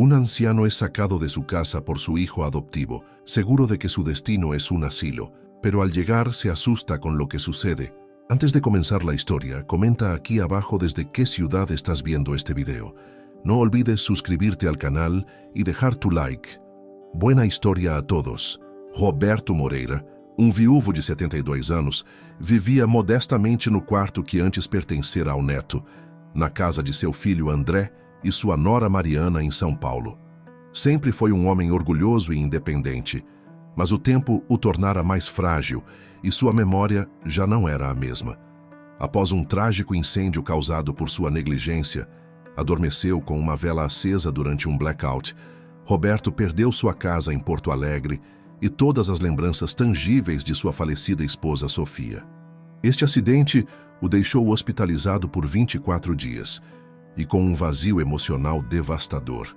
Un anciano es sacado de su casa por su hijo adoptivo, seguro de que su destino es un asilo, pero al llegar se asusta con lo que sucede. Antes de comenzar la historia, comenta aquí abajo desde qué ciudad estás viendo este video. No olvides suscribirte al canal y dejar tu like. Buena história a todos. Roberto Moreira, viúvo de 72 anos, vivia modestamente no quarto que antes pertencera ao neto, na casa de seu filho André e sua nora Mariana em São Paulo. Sempre foi homem orgulhoso e independente, mas o tempo o tornara mais frágil e sua memória já não era a mesma. Após trágico incêndio causado por sua negligência, adormeceu com uma vela acesa durante blackout. Roberto perdeu sua casa em Porto Alegre e todas as lembranças tangíveis de sua falecida esposa Sofia. Este acidente o deixou hospitalizado por 24 dias e com vazio emocional devastador,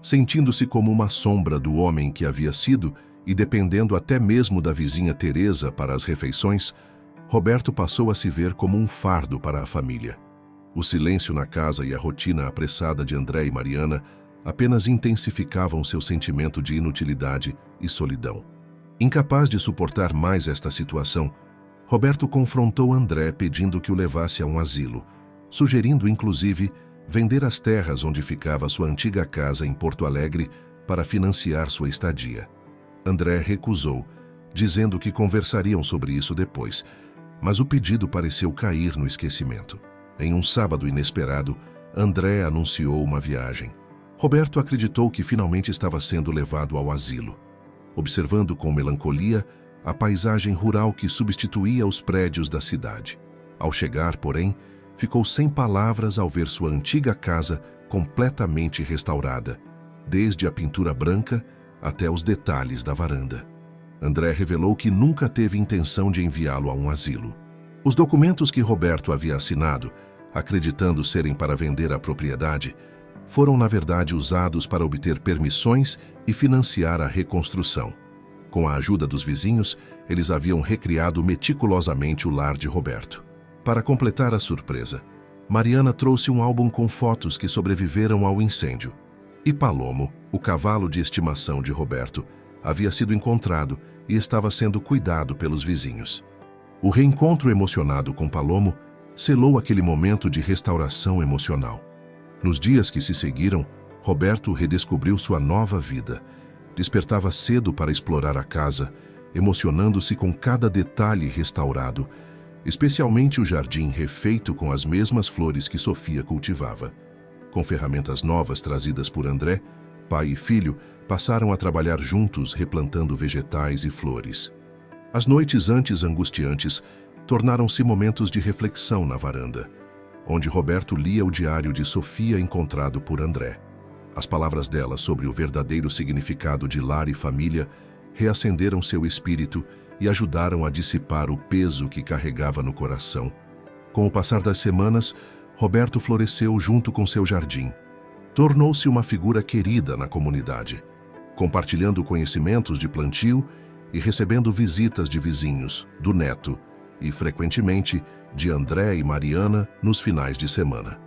sentindo-se como uma sombra do homem que havia sido e dependendo até mesmo da vizinha Teresa para as refeições. Roberto passou a se ver como fardo para a família. O silêncio na casa e a rotina apressada de André e Mariana apenas intensificavam seu sentimento de inutilidade e solidão. Incapaz de suportar mais esta situação, Roberto confrontou André pedindo que o levasse a asilo, sugerindo inclusive vender as terras onde ficava sua antiga casa em Porto Alegre para financiar sua estadia. André recusou, dizendo que conversariam sobre isso depois, mas o pedido pareceu cair no esquecimento. Em sábado inesperado, André anunciou uma viagem. Roberto acreditou que finalmente estava sendo levado ao asilo. Observando com melancolia a paisagem rural que substituía os prédios da cidade. Ao chegar, porém, ficou sem palavras ao ver sua antiga casa completamente restaurada, desde a pintura branca até os detalhes da varanda. André revelou que nunca teve intenção de enviá-lo a asilo. Os documentos que Roberto havia assinado, acreditando serem para vender a propriedade, foram na verdade usados para obter permissões e financiar a reconstrução. Com a ajuda dos vizinhos, eles haviam recriado meticulosamente o lar de Roberto. Para completar a surpresa, Mariana trouxe álbum com fotos que sobreviveram ao incêndio. E Palomo, o cavalo de estimação de Roberto, havia sido encontrado e estava sendo cuidado pelos vizinhos. O reencontro emocionado com Palomo selou aquele momento de restauração emocional. Nos dias que se seguiram, Roberto redescobriu sua nova vida. Despertava cedo para explorar a casa, emocionando-se com cada detalhe restaurado, especialmente o jardim refeito com as mesmas flores que Sofia cultivava. Com ferramentas novas trazidas por André, pai e filho passaram a trabalhar juntos replantando vegetais e flores. As noites antes angustiantes tornaram-se momentos de reflexão na varanda, onde Roberto lia o diário de Sofia encontrado por André. As palavras dela sobre o verdadeiro significado de lar e família reacenderam seu espírito e ajudaram a dissipar o peso que carregava no coração. Com o passar das semanas, Roberto floresceu junto com seu jardim. Tornou-se uma figura querida na comunidade, compartilhando conhecimentos de plantio e recebendo visitas de vizinhos, do neto e, frequentemente, de André e Mariana nos finais de semana.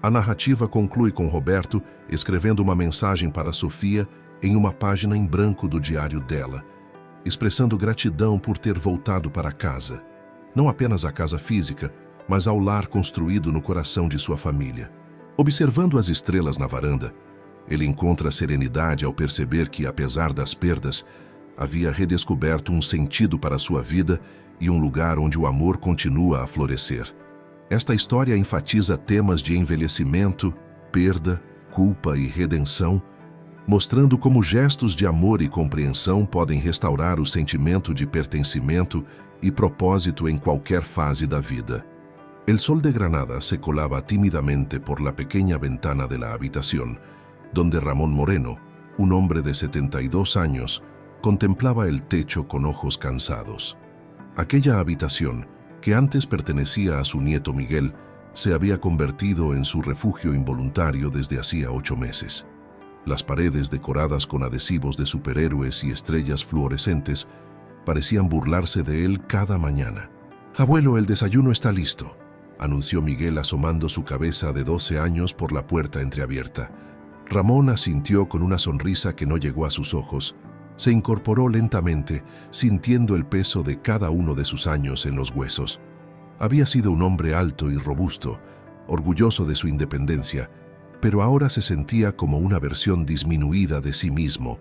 A narrativa conclui com Roberto escrevendo uma mensagem para Sofia em uma página em branco do diário dela, expressando gratidão por ter voltado para casa. Não apenas a casa física, mas ao lar construído no coração de sua família. Observando as estrelas na varanda, ele encontra serenidade ao perceber que, apesar das perdas, havia redescoberto sentido para sua vida e lugar onde o amor continua a florescer. Esta história enfatiza temas de envelhecimento, perda, culpa e redenção, mostrando como gestos de amor e compreensão podem restaurar o sentimento de pertencimento y propósito en cualquier fase da vida. El sol de Granada se colaba tímidamente por la pequeña ventana de la habitación, donde Ramón Moreno, un hombre de 72 años, contemplaba el techo con ojos cansados. Aquella habitación, que antes pertenecía a su nieto Miguel, se había convertido en su refugio involuntario desde hacía 8 meses. Las paredes decoradas con adhesivos de superhéroes y estrellas fluorescentes parecían burlarse de él cada mañana. «Abuelo, el desayuno está listo», anunció Miguel asomando su cabeza de 12 años por la puerta entreabierta. Ramón asintió con una sonrisa que no llegó a sus ojos. Se incorporó lentamente, sintiendo el peso de cada uno de sus años en los huesos. Había sido un hombre alto y robusto, orgulloso de su independencia, pero ahora se sentía como una versión disminuida de sí mismo,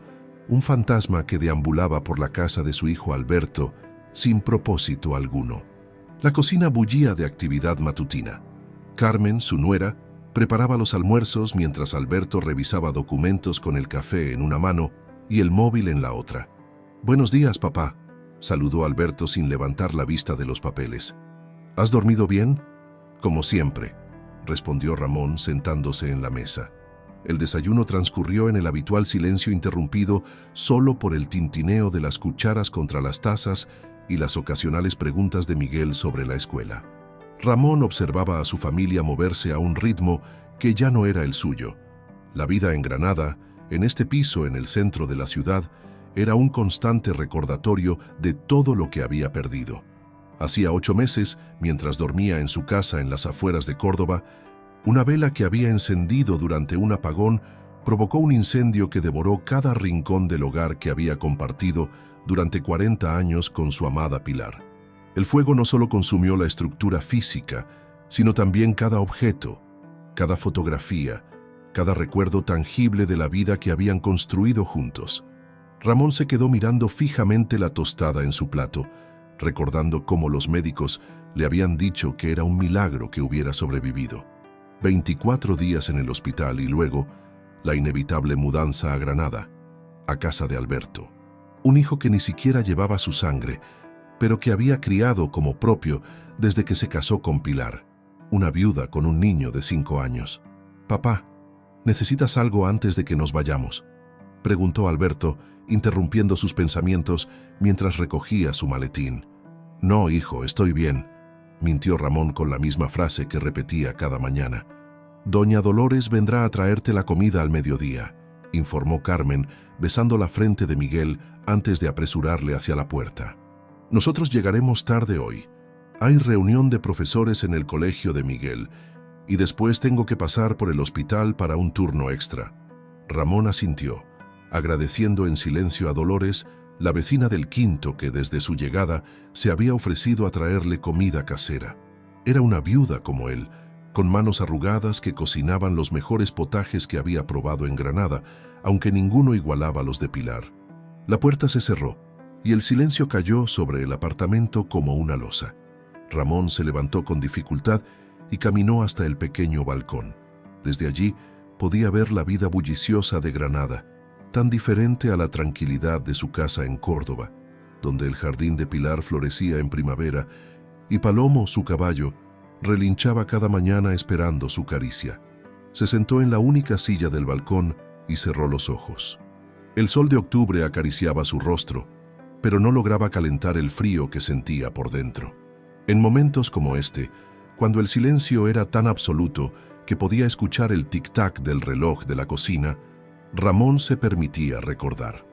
un fantasma que deambulaba por la casa de su hijo Alberto sin propósito alguno. La cocina bullía de actividad matutina. Carmen, su nuera, preparaba los almuerzos mientras Alberto revisaba documentos con el café en una mano y el móvil en la otra. «Buenos días, papá», saludó Alberto sin levantar la vista de los papeles. «¿Has dormido bien?» «Como siempre», respondió Ramón sentándose en la mesa. El desayuno transcurrió en el habitual silencio interrumpido solo por el tintineo de las cucharas contra las tazas y las ocasionales preguntas de Miguel sobre la escuela. Ramón observaba a su familia moverse a un ritmo que ya no era el suyo. La vida en Granada, en este piso en el centro de la ciudad, era un constante recordatorio de todo lo que había perdido. Hacía 8 meses, mientras dormía en su casa en las afueras de Córdoba, una vela que había encendido durante un apagón provocó un incendio que devoró cada rincón del hogar que había compartido durante 40 años con su amada Pilar. El fuego no solo consumió la estructura física, sino también cada objeto, cada fotografía, cada recuerdo tangible de la vida que habían construido juntos. Ramón se quedó mirando fijamente la tostada en su plato, recordando cómo los médicos le habían dicho que era un milagro que hubiera sobrevivido. 24 días en el hospital y luego la inevitable mudanza a Granada, a casa de Alberto. Un hijo que ni siquiera llevaba su sangre, pero que había criado como propio desde que se casó con Pilar, una viuda con un niño de 5 años. «Papá, ¿necesitas algo antes de que nos vayamos?», preguntó Alberto, interrumpiendo sus pensamientos mientras recogía su maletín. «No, hijo, estoy bien», mintió Ramón con la misma frase que repetía cada mañana. «Doña Dolores vendrá a traerte la comida al mediodía», informó Carmen, besando la frente de Miguel antes de apresurarle hacia la puerta. «Nosotros llegaremos tarde hoy. Hay reunión de profesores en el colegio de Miguel y después tengo que pasar por el hospital para un turno extra». Ramón asintió, agradeciendo en silencio a Dolores, la vecina del quinto que desde su llegada se había ofrecido a traerle comida casera. Era una viuda como él, con manos arrugadas que cocinaban los mejores potajes que había probado en Granada, aunque ninguno igualaba a los de Pilar. La puerta se cerró y el silencio cayó sobre el apartamento como una losa. Ramón se levantó con dificultad y caminó hasta el pequeño balcón. Desde allí podía ver la vida bulliciosa de Granada, tan diferente a la tranquilidad de su casa en Córdoba, donde el jardín de Pilar florecía en primavera y Palomo, su caballo, relinchaba cada mañana esperando su caricia. Se sentó en la única silla del balcón y cerró los ojos. El sol de octubre acariciaba su rostro, pero no lograba calentar el frío que sentía por dentro. En momentos como este, cuando el silencio era tan absoluto que podía escuchar el tic-tac del reloj de la cocina, Ramón se permitía recordar.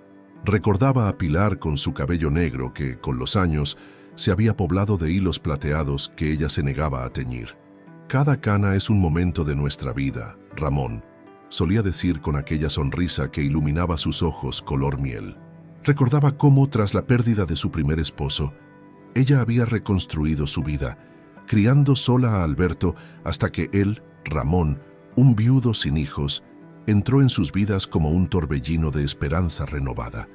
Recordaba a Pilar con su cabello negro que, con los años, se había poblado de hilos plateados que ella se negaba a teñir. «Cada cana es un momento de nuestra vida, Ramón», solía decir con aquella sonrisa que iluminaba sus ojos color miel. Recordaba cómo, tras la pérdida de su primer esposo, ella había reconstruido su vida, criando sola a Alberto hasta que él, Ramón, un viudo sin hijos, entró en sus vidas como un torbellino de esperanza renovada.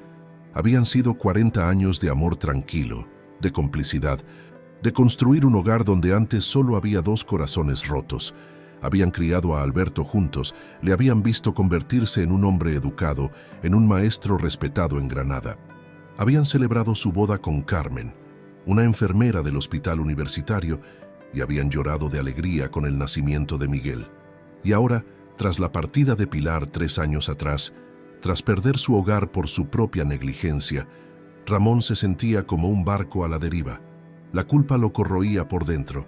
Habían sido 40 años de amor tranquilo, de complicidad, de construir un hogar donde antes solo había 2 corazones rotos. Habían criado a Alberto juntos, le habían visto convertirse en un hombre educado, en un maestro respetado en Granada. Habían celebrado su boda con Carmen, una enfermera del hospital universitario, y habían llorado de alegría con el nacimiento de Miguel. Y ahora, tras la partida de Pilar 3 años atrás, tras perder su hogar por su propia negligencia, Ramón se sentía como un barco a la deriva. La culpa lo corroía por dentro.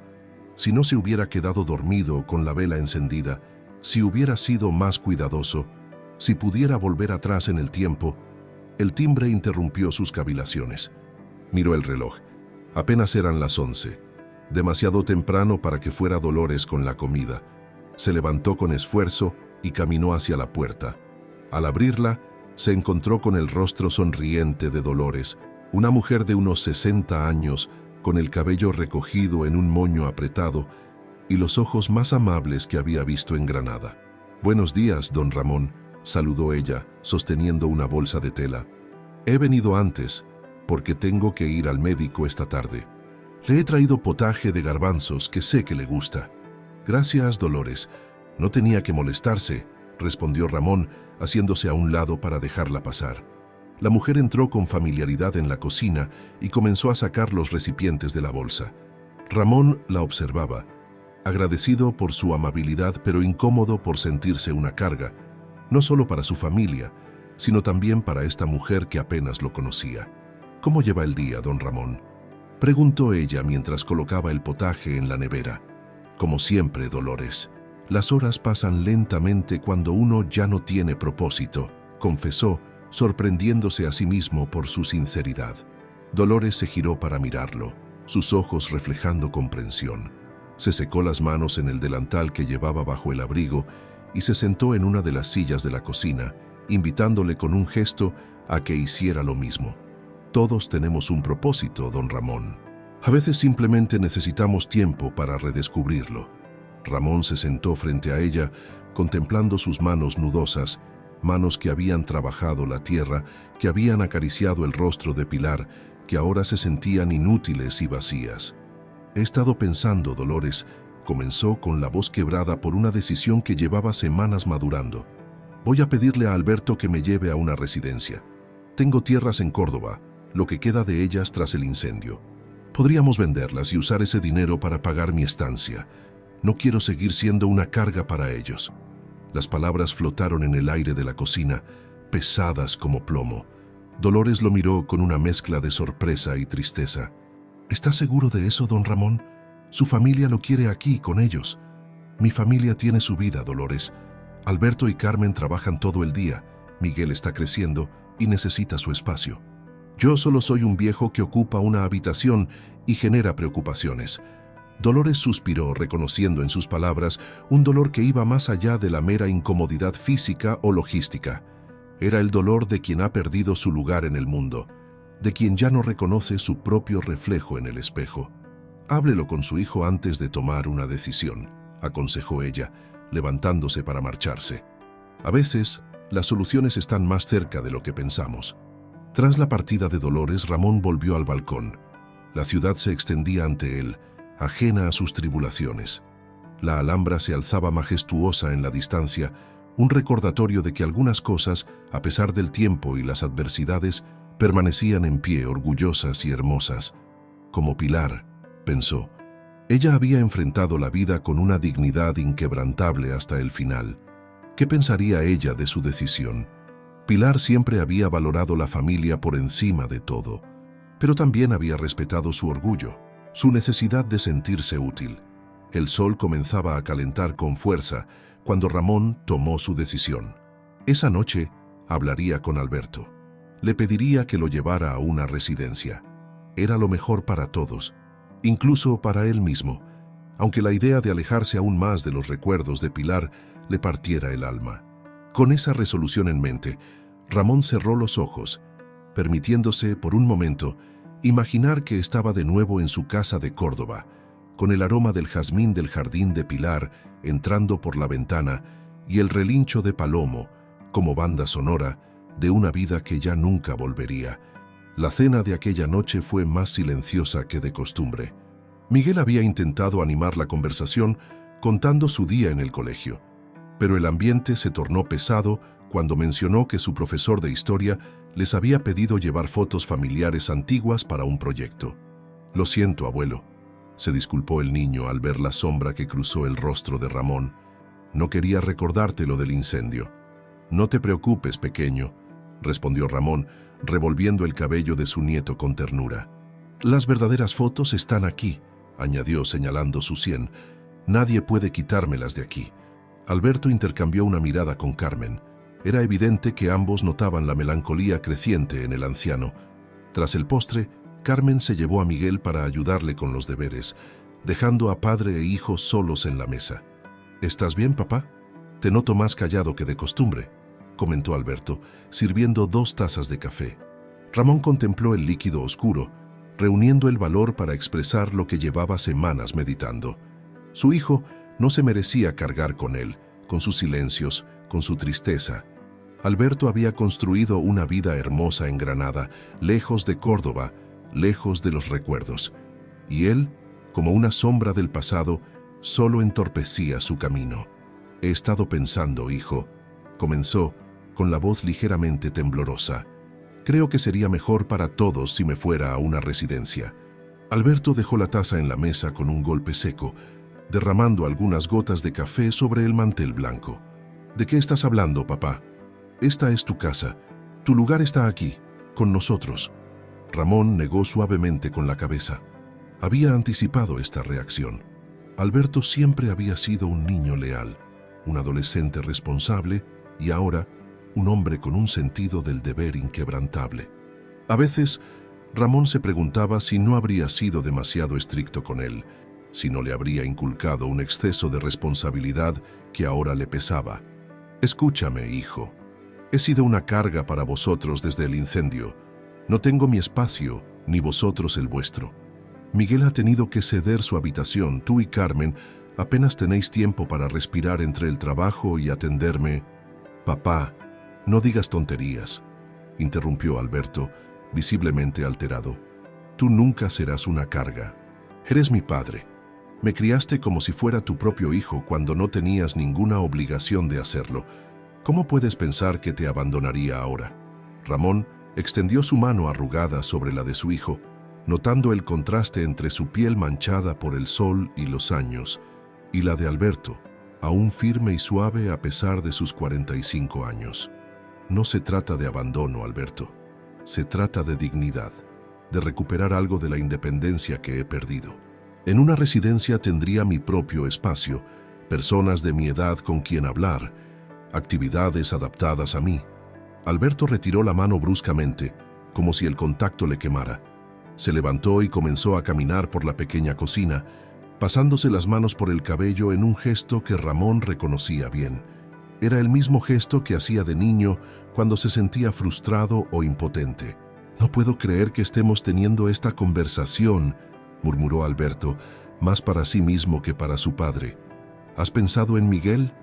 Si no se hubiera quedado dormido con la vela encendida, si hubiera sido más cuidadoso, si pudiera volver atrás en el tiempo. El timbre interrumpió sus cavilaciones. Miró el reloj. Apenas eran las 11. Demasiado temprano para que fuera Dolores con la comida. Se levantó con esfuerzo y caminó hacia la puerta. Al abrirla, se encontró con el rostro sonriente de Dolores, una mujer de unos 60 años, con el cabello recogido en un moño apretado y los ojos más amables que había visto en Granada. «Buenos días, don Ramón», saludó ella, sosteniendo una bolsa de tela. «He venido antes, porque tengo que ir al médico esta tarde. Le he traído potaje de garbanzos que sé que le gusta». «Gracias, Dolores. No tenía que molestarse», respondió Ramón, haciéndose a un lado para dejarla pasar. La mujer entró con familiaridad en la cocina y comenzó a sacar los recipientes de la bolsa. Ramón la observaba, agradecido por su amabilidad, pero incómodo por sentirse una carga, no solo para su familia, sino también para esta mujer que apenas lo conocía. «¿Cómo lleva el día, don Ramón?», preguntó ella mientras colocaba el potaje en la nevera. «Como siempre, Dolores. Las horas pasan lentamente cuando uno ya no tiene propósito», confesó, sorprendiéndose a sí mismo por su sinceridad. Dolores se giró para mirarlo, sus ojos reflejando comprensión. Se secó las manos en el delantal que llevaba bajo el abrigo y se sentó en una de las sillas de la cocina, invitándole con un gesto a que hiciera lo mismo. «Todos tenemos un propósito, don Ramón. A veces simplemente necesitamos tiempo para redescubrirlo». Ramón se sentó frente a ella, contemplando sus manos nudosas, manos que habían trabajado la tierra, que habían acariciado el rostro de Pilar, que ahora se sentían inútiles y vacías. «He estado pensando, Dolores», comenzó con la voz quebrada por una decisión que llevaba semanas madurando. «Voy a pedirle a Alberto que me lleve a una residencia. Tengo tierras en Córdoba, lo que queda de ellas tras el incendio. Podríamos venderlas y usar ese dinero para pagar mi estancia. No quiero seguir siendo una carga para ellos». Las palabras flotaron en el aire de la cocina, pesadas como plomo. Dolores lo miró con una mezcla de sorpresa y tristeza. «¿Está seguro de eso, don Ramón? Su familia lo quiere aquí, con ellos». «Mi familia tiene su vida, Dolores. Alberto y Carmen trabajan todo el día. Miguel está creciendo y necesita su espacio. Yo solo soy un viejo que ocupa una habitación y genera preocupaciones». Dolores suspiró, reconociendo en sus palabras un dolor que iba más allá de la mera incomodidad física o logística. Era el dolor de quien ha perdido su lugar en el mundo, de quien ya no reconoce su propio reflejo en el espejo. «Háblelo con su hijo antes de tomar una decisión», aconsejó ella, levantándose para marcharse. «A veces, las soluciones están más cerca de lo que pensamos». Tras la partida de Dolores, Ramón volvió al balcón. La ciudad se extendía ante él, ajena a sus tribulaciones. La Alhambra se alzaba majestuosa en la distancia, un recordatorio de que algunas cosas, a pesar del tiempo y las adversidades, permanecían en pie, orgullosas y hermosas. Como Pilar, pensó. Ella había enfrentado la vida con una dignidad inquebrantable hasta el final. ¿Qué pensaría ella de su decisión? Pilar siempre había valorado la familia por encima de todo, pero también había respetado su orgullo, su necesidad de sentirse útil. El sol comenzaba a calentar con fuerza cuando Ramón tomó su decisión. Esa noche hablaría con Alberto. Le pediría que lo llevara a una residencia. Era lo mejor para todos, incluso para él mismo, aunque la idea de alejarse aún más de los recuerdos de Pilar le partiera el alma. Con esa resolución en mente, Ramón cerró los ojos, permitiéndose por un momento imaginar que estaba de nuevo en su casa de Córdoba, con el aroma del jazmín del jardín de Pilar entrando por la ventana y el relincho de Palomo, como banda sonora de una vida que ya nunca volvería. La cena de aquella noche fue más silenciosa que de costumbre. Miguel había intentado animar la conversación contando su día en el colegio, pero el ambiente se tornó pesado cuando mencionó que su profesor de historia les había pedido llevar fotos familiares antiguas para un proyecto. «Lo siento, abuelo», se disculpó el niño al ver la sombra que cruzó el rostro de Ramón. «No quería recordarte lo del incendio». «No te preocupes, pequeño», respondió Ramón, revolviendo el cabello de su nieto con ternura. «Las verdaderas fotos están aquí», añadió señalando su sien. «Nadie puede quitármelas de aquí». Alberto intercambió una mirada con Carmen. Era evidente que ambos notaban la melancolía creciente en el anciano. Tras el postre, Carmen se llevó a Miguel para ayudarle con los deberes, dejando a padre e hijo solos en la mesa. «¿Estás bien, papá?», Te noto más callado que de costumbre, comentó Alberto, sirviendo 2 tazas de café. Ramón contempló el líquido oscuro, reuniendo el valor para expresar lo que llevaba semanas meditando. Su hijo no se merecía cargar con él, con sus silencios, con su tristeza. Alberto había construido una vida hermosa en Granada, lejos de Córdoba, lejos de los recuerdos. Y él, como una sombra del pasado, solo entorpecía su camino. He estado pensando, hijo, comenzó, con la voz ligeramente temblorosa. Creo que sería mejor para todos si me fuera a una residencia. Alberto dejó la taza en la mesa con un golpe seco, derramando algunas gotas de café sobre el mantel blanco. ¿De qué estás hablando, papá? Esta es tu casa. Tu lugar está aquí, con nosotros. Ramón negó suavemente con la cabeza. Había anticipado esta reacción. Alberto siempre había sido un niño leal, un adolescente responsable y ahora un hombre con un sentido del deber inquebrantable. A veces, Ramón se preguntaba si no habría sido demasiado estricto con él, si no le habría inculcado un exceso de responsabilidad que ahora le pesaba. Escúchame, hijo. He sido una carga para vosotros desde el incendio. No tengo mi espacio, ni vosotros el vuestro. Miguel ha tenido que ceder su habitación. Tú y Carmen apenas tenéis tiempo para respirar entre el trabajo y atenderme. Papá, no digas tonterías, interrumpió Alberto, visiblemente alterado. Tú nunca serás una carga. Eres mi padre. Me criaste como si fuera tu propio hijo cuando no tenías ninguna obligación de hacerlo. ¿Cómo puedes pensar que te abandonaría ahora? Ramón extendió su mano arrugada sobre la de su hijo, notando el contraste entre su piel manchada por el sol y los años, y la de Alberto, aún firme y suave a pesar de sus 45 años. No se trata de abandono, Alberto. Se trata de dignidad, de recuperar algo de la independencia que he perdido. En una residencia tendría mi propio espacio, personas de mi edad con quien hablar, actividades adaptadas a mí. Alberto retiró la mano bruscamente, como si el contacto le quemara. Se levantó y comenzó a caminar por la pequeña cocina, pasándose las manos por el cabello en un gesto que Ramón reconocía bien. Era el mismo gesto que hacía de niño cuando se sentía frustrado o impotente. No puedo creer que estemos teniendo esta conversación, murmuró Alberto, más para sí mismo que para su padre. ¿Has pensado en Miguel?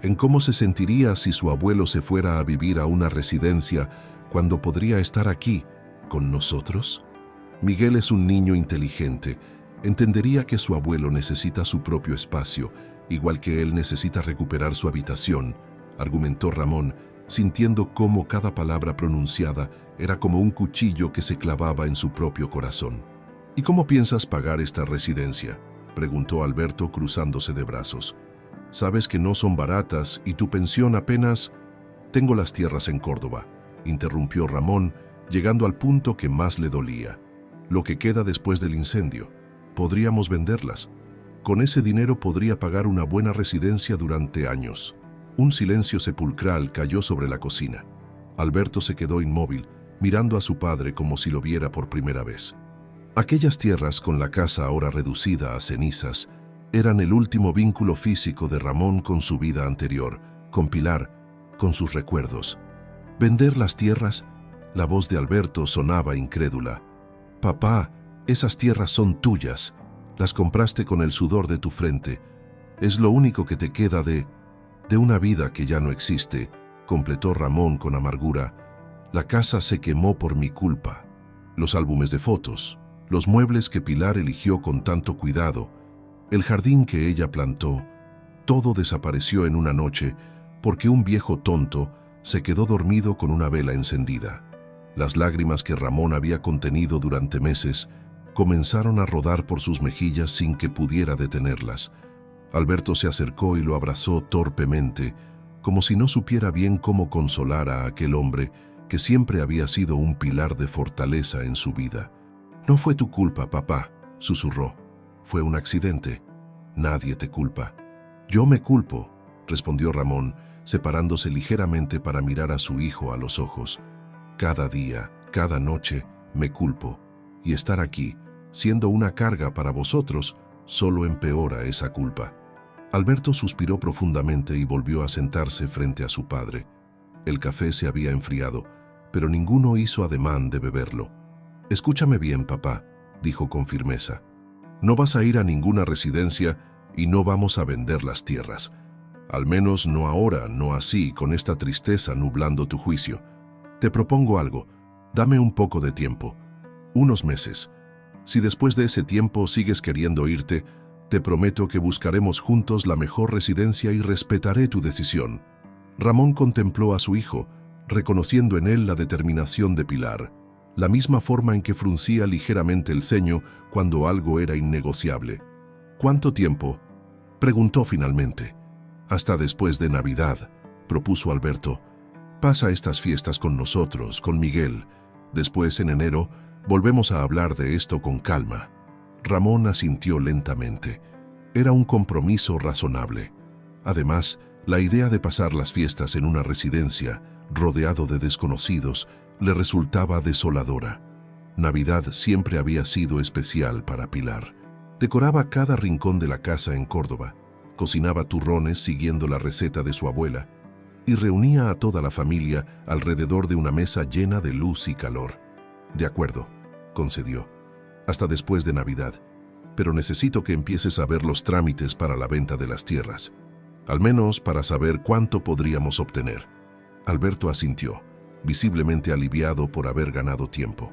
¿En cómo se sentiría si su abuelo se fuera a vivir a una residencia cuando podría estar aquí, con nosotros? Miguel es un niño inteligente. Entendería que su abuelo necesita su propio espacio, igual que él necesita recuperar su habitación, argumentó Ramón, sintiendo cómo cada palabra pronunciada era como un cuchillo que se clavaba en su propio corazón. ¿Y cómo piensas pagar esta residencia?, preguntó Alberto cruzándose de brazos. Sabes que no son baratas y tu pensión apenas... Tengo las tierras en Córdoba, interrumpió Ramón, llegando al punto que más le dolía. Lo que queda después del incendio. Podríamos venderlas. Con ese dinero podría pagar una buena residencia durante años. Un silencio sepulcral cayó sobre la cocina. Alberto se quedó inmóvil, mirando a su padre como si lo viera por primera vez. Aquellas tierras, con la casa ahora reducida a cenizas, eran el último vínculo físico de Ramón con su vida anterior, con Pilar, con sus recuerdos. ¿Vender las tierras? La voz de Alberto sonaba incrédula. Papá, esas tierras son tuyas. Las compraste con el sudor de tu frente. Es lo único que te queda de una vida que ya no existe, completó Ramón con amargura. La casa se quemó por mi culpa. Los álbumes de fotos, los muebles que Pilar eligió con tanto cuidado, el jardín que ella plantó, todo desapareció en una noche porque un viejo tonto se quedó dormido con una vela encendida. Las lágrimas que Ramón había contenido durante meses comenzaron a rodar por sus mejillas sin que pudiera detenerlas. Alberto se acercó y lo abrazó torpemente, como si no supiera bien cómo consolar a aquel hombre que siempre había sido un pilar de fortaleza en su vida. No fue tu culpa, papá, susurró. Fue un accidente. Nadie te culpa. Yo me culpo, respondió Ramón, separándose ligeramente para mirar a su hijo a los ojos. Cada día, cada noche, me culpo, y estar aquí, siendo una carga para vosotros, solo empeora esa culpa. Alberto suspiró profundamente y volvió a sentarse frente a su padre. El café se había enfriado, pero ninguno hizo ademán de beberlo. «Escúchame bien, papá», dijo con firmeza. «No vas a ir a ninguna residencia y no vamos a vender las tierras. Al menos no ahora, no así, con esta tristeza nublando tu juicio. Te propongo algo. Dame un poco de tiempo. Unos meses. Si después de ese tiempo sigues queriendo irte, te prometo que buscaremos juntos la mejor residencia y respetaré tu decisión». Ramón contempló a su hijo, reconociendo en él la determinación de Pilar, la misma forma en que fruncía ligeramente el ceño cuando algo era innegociable. «¿Cuánto tiempo?», preguntó finalmente. «Hasta después de Navidad», propuso Alberto. «Pasa estas fiestas con nosotros, con Miguel. Después, en enero, volvemos a hablar de esto con calma». Ramón asintió lentamente. Era un compromiso razonable. Además, la idea de pasar las fiestas en una residencia, rodeado de desconocidos, le resultaba desoladora. Navidad siempre había sido especial para Pilar. Decoraba cada rincón de la casa en Córdoba, cocinaba turrones siguiendo la receta de su abuela y reunía a toda la familia alrededor de una mesa llena de luz y calor. «De acuerdo», concedió. «Hasta después de Navidad. Pero necesito que empieces a ver los trámites para la venta de las tierras. Al menos para saber cuánto podríamos obtener». Alberto asintió, visiblemente aliviado por haber ganado tiempo.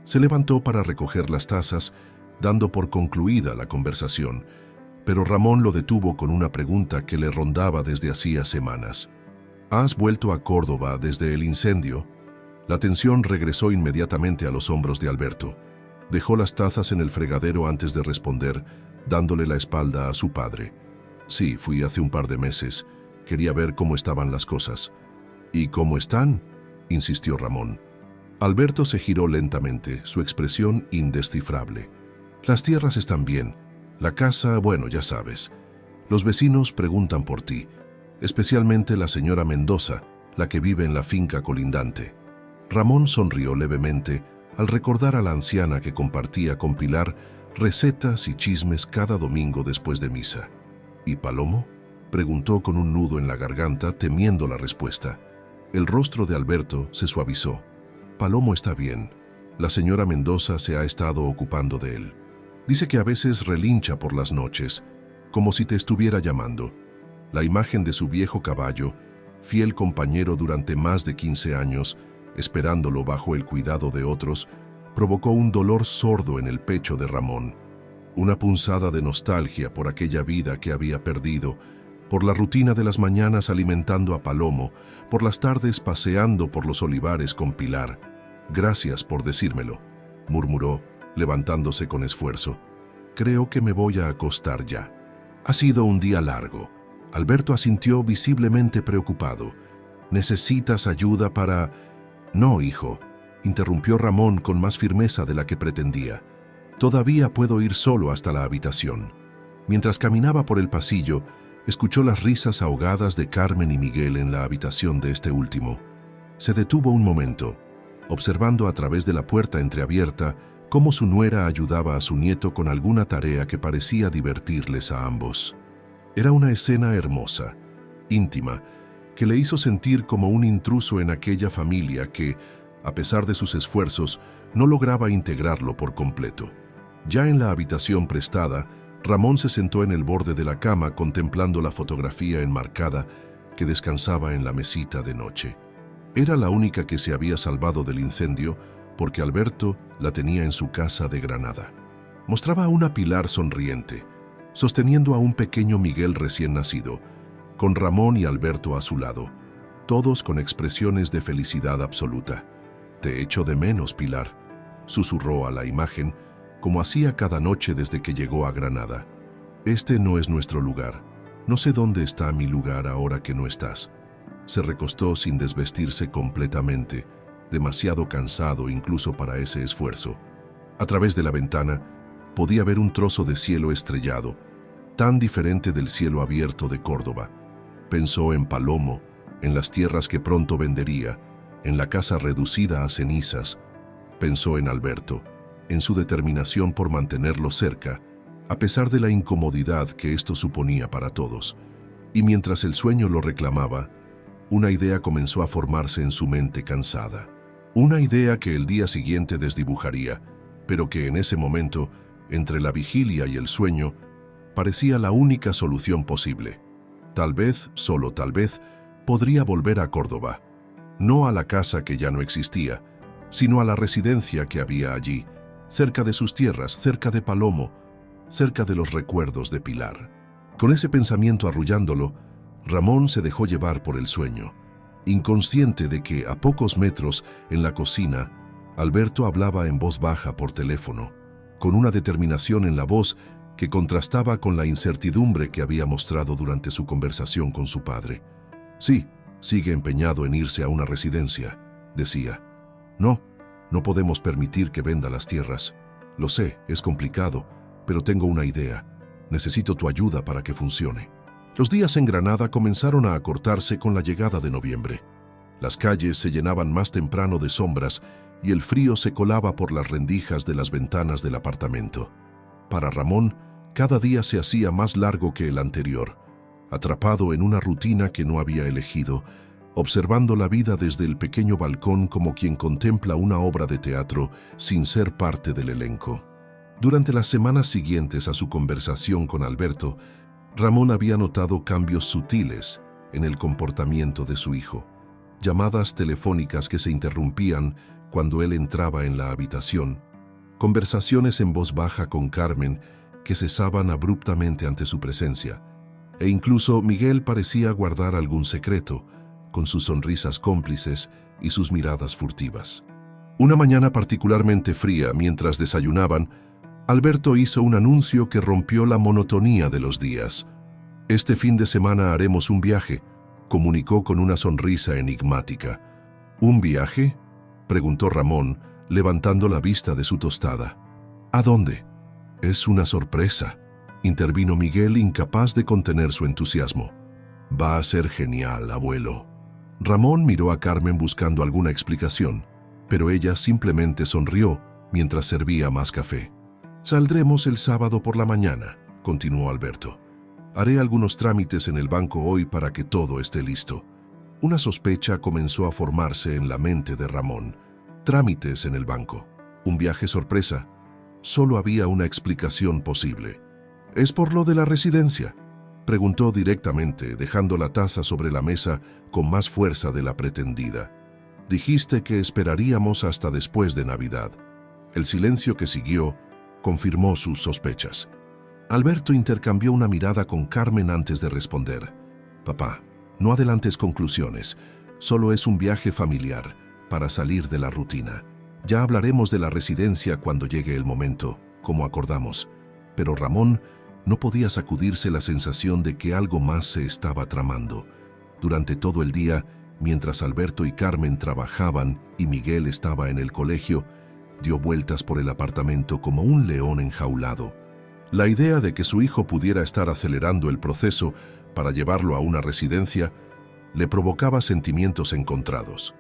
Se levantó para recoger las tazas, dando por concluida la conversación, pero Ramón lo detuvo con una pregunta que le rondaba desde hacía semanas. «¿Has vuelto a Córdoba desde el incendio?». La tensión regresó inmediatamente a los hombros de Alberto. Dejó las tazas en el fregadero antes de responder, dándole la espalda a su padre. «Sí, fui hace un par de meses. Quería ver cómo estaban las cosas». «¿Y cómo están?», insistió Ramón. Alberto se giró lentamente, su expresión indescifrable. «Las tierras están bien. La casa, bueno, ya sabes. Los vecinos preguntan por ti, especialmente la señora Mendoza, la que vive en la finca colindante». Ramón sonrió levemente al recordar a la anciana que compartía con Pilar recetas y chismes cada domingo después de misa. «¿Y Palomo?», preguntó con un nudo en la garganta, temiendo la respuesta. El rostro de Alberto se suavizó. «Palomo está bien. La señora Mendoza se ha estado ocupando de él. Dice que a veces relincha por las noches, como si te estuviera llamando. La imagen de su viejo caballo, fiel compañero durante más de 15 años, esperándolo bajo el cuidado de otros, provocó un dolor sordo en el pecho de Ramón. Una punzada de nostalgia por aquella vida que había perdido, por la rutina de las mañanas alimentando a Palomo, por las tardes paseando por los olivares con Pilar. «Gracias por decírmelo», murmuró, levantándose con esfuerzo. «Creo que me voy a acostar ya». «Ha sido un día largo». Alberto asintió visiblemente preocupado. «¿Necesitas ayuda para...?» «No, hijo», interrumpió Ramón con más firmeza de la que pretendía. «Todavía puedo ir solo hasta la habitación». Mientras caminaba por el pasillo, escuchó las risas ahogadas de Carmen y Miguel en la habitación de este último. Se detuvo un momento, observando a través de la puerta entreabierta cómo su nuera ayudaba a su nieto con alguna tarea que parecía divertirles a ambos. Era una escena hermosa, íntima, que le hizo sentir como un intruso en aquella familia que, a pesar de sus esfuerzos, no lograba integrarlo por completo. Ya en la habitación prestada, Ramón se sentó en el borde de la cama contemplando la fotografía enmarcada que descansaba en la mesita de noche. Era la única que se había salvado del incendio porque Alberto la tenía en su casa de Granada. Mostraba a una Pilar sonriente, sosteniendo a un pequeño Miguel recién nacido, con Ramón y Alberto a su lado, todos con expresiones de felicidad absoluta. «Te echo de menos, Pilar», susurró a la imagen, como hacía cada noche desde que llegó a Granada. «Este no es nuestro lugar. No sé dónde está mi lugar ahora que no estás». Se recostó sin desvestirse completamente, demasiado cansado incluso para ese esfuerzo. A través de la ventana podía ver un trozo de cielo estrellado, tan diferente del cielo abierto de Córdoba. Pensó en Palomo, en las tierras que pronto vendería, en la casa reducida a cenizas. Pensó en Alberto, en su determinación por mantenerlo cerca, a pesar de la incomodidad que esto suponía para todos. Y mientras el sueño lo reclamaba, una idea comenzó a formarse en su mente cansada. Una idea que el día siguiente desdibujaría, pero que en ese momento, entre la vigilia y el sueño, parecía la única solución posible. Tal vez, solo tal vez, podría volver a Córdoba. No a la casa que ya no existía, sino a la residencia que había allí, cerca de sus tierras, cerca de Palomo, cerca de los recuerdos de Pilar. Con ese pensamiento arrullándolo, Ramón se dejó llevar por el sueño, inconsciente de que a pocos metros, en la cocina, Alberto hablaba en voz baja por teléfono, con una determinación en la voz que contrastaba con la incertidumbre que había mostrado durante su conversación con su padre. Sí, sigue empeñado en irse a una residencia, decía. No, no podemos permitir que venda las tierras. Lo sé, es complicado, pero tengo una idea. Necesito tu ayuda para que funcione. Los días en Granada comenzaron a acortarse con la llegada de noviembre. Las calles se llenaban más temprano de sombras y el frío se colaba por las rendijas de las ventanas del apartamento. Para Ramón, cada día se hacía más largo que el anterior, atrapado en una rutina que no había elegido, observando la vida desde el pequeño balcón como quien contempla una obra de teatro sin ser parte del elenco. Durante las semanas siguientes a su conversación con Alberto, Ramón había notado cambios sutiles en el comportamiento de su hijo. Llamadas telefónicas que se interrumpían cuando él entraba en la habitación, conversaciones en voz baja con Carmen que cesaban abruptamente ante su presencia, e incluso Miguel parecía guardar algún secreto, con sus sonrisas cómplices y sus miradas furtivas. Una mañana particularmente fría, mientras desayunaban, Alberto hizo un anuncio que rompió la monotonía de los días. «Este fin de semana haremos un viaje», comunicó con una sonrisa enigmática. «¿Un viaje?», preguntó Ramón, levantando la vista de su tostada. «¿A dónde?». «Es una sorpresa», intervino Miguel, incapaz de contener su entusiasmo. «Va a ser genial, abuelo». Ramón miró a Carmen buscando alguna explicación, pero ella simplemente sonrió mientras servía más café. «Saldremos el sábado por la mañana», continuó Alberto. «Haré algunos trámites en el banco hoy para que todo esté listo». Una sospecha comenzó a formarse en la mente de Ramón. Trámites en el banco. Un viaje sorpresa. Solo había una explicación posible. «¿Es por lo de la residencia?», preguntó directamente, dejando la taza sobre la mesa con más fuerza de la pretendida. «Dijiste que esperaríamos hasta después de Navidad». El silencio que siguió confirmó sus sospechas. Alberto intercambió una mirada con Carmen antes de responder. «Papá, no adelantes conclusiones. Solo es un viaje familiar, para salir de la rutina. Ya hablaremos de la residencia cuando llegue el momento, como acordamos». Pero Ramón no podía sacudirse la sensación de que algo más se estaba tramando. Durante todo el día, mientras Alberto y Carmen trabajaban y Miguel estaba en el colegio, dio vueltas por el apartamento como un león enjaulado. La idea de que su hijo pudiera estar acelerando el proceso para llevarlo a una residencia le provocaba sentimientos encontrados.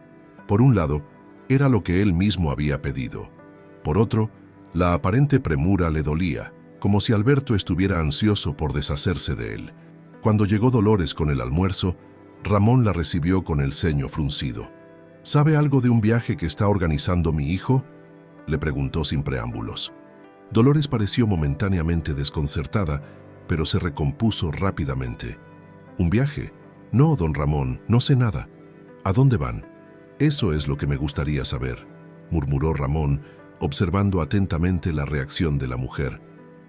Por un lado, era lo que él mismo había pedido. Por otro, la aparente premura le dolía, como si Alberto estuviera ansioso por deshacerse de él. Cuando llegó Dolores con el almuerzo, Ramón la recibió con el ceño fruncido. «¿Sabe algo de un viaje que está organizando mi hijo?», le preguntó sin preámbulos. Dolores pareció momentáneamente desconcertada, pero se recompuso rápidamente. «¿Un viaje? No, don Ramón, no sé nada. ¿A dónde van?». «Eso es lo que me gustaría saber», murmuró Ramón, observando atentamente la reacción de la mujer.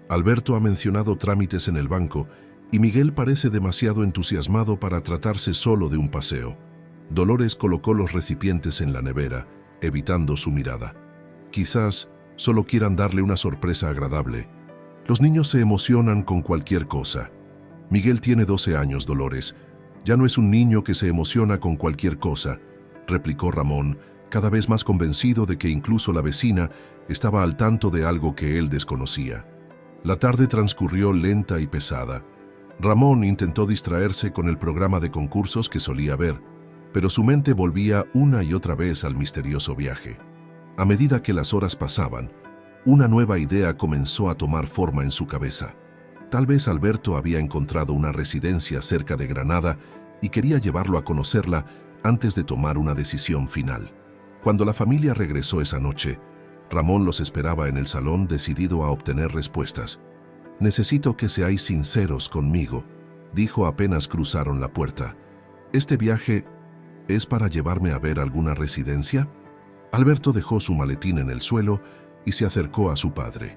«Alberto ha mencionado trámites en el banco y Miguel parece demasiado entusiasmado para tratarse solo de un paseo». Dolores colocó los recipientes en la nevera, evitando su mirada. «Quizás solo quieran darle una sorpresa agradable. Los niños se emocionan con cualquier cosa. Miguel tiene 12 años, Dolores. Ya no es un niño que se emociona con cualquier cosa», replicó Ramón, cada vez más convencido de que incluso la vecina estaba al tanto de algo que él desconocía. La tarde transcurrió lenta y pesada. Ramón intentó distraerse con el programa de concursos que solía ver, pero su mente volvía una y otra vez al misterioso viaje. A medida que las horas pasaban, Una nueva idea comenzó a tomar forma en su cabeza. Tal vez Alberto había encontrado una residencia cerca de Granada y quería llevarlo a conocerla antes de tomar una decisión final. Cuando la familia regresó esa noche, Ramón los esperaba en el salón decidido a obtener respuestas. «Necesito que seáis sinceros conmigo», dijo apenas cruzaron la puerta. «¿Este viaje es para llevarme a ver alguna residencia?» Alberto dejó su maletín en el suelo y se acercó a su padre.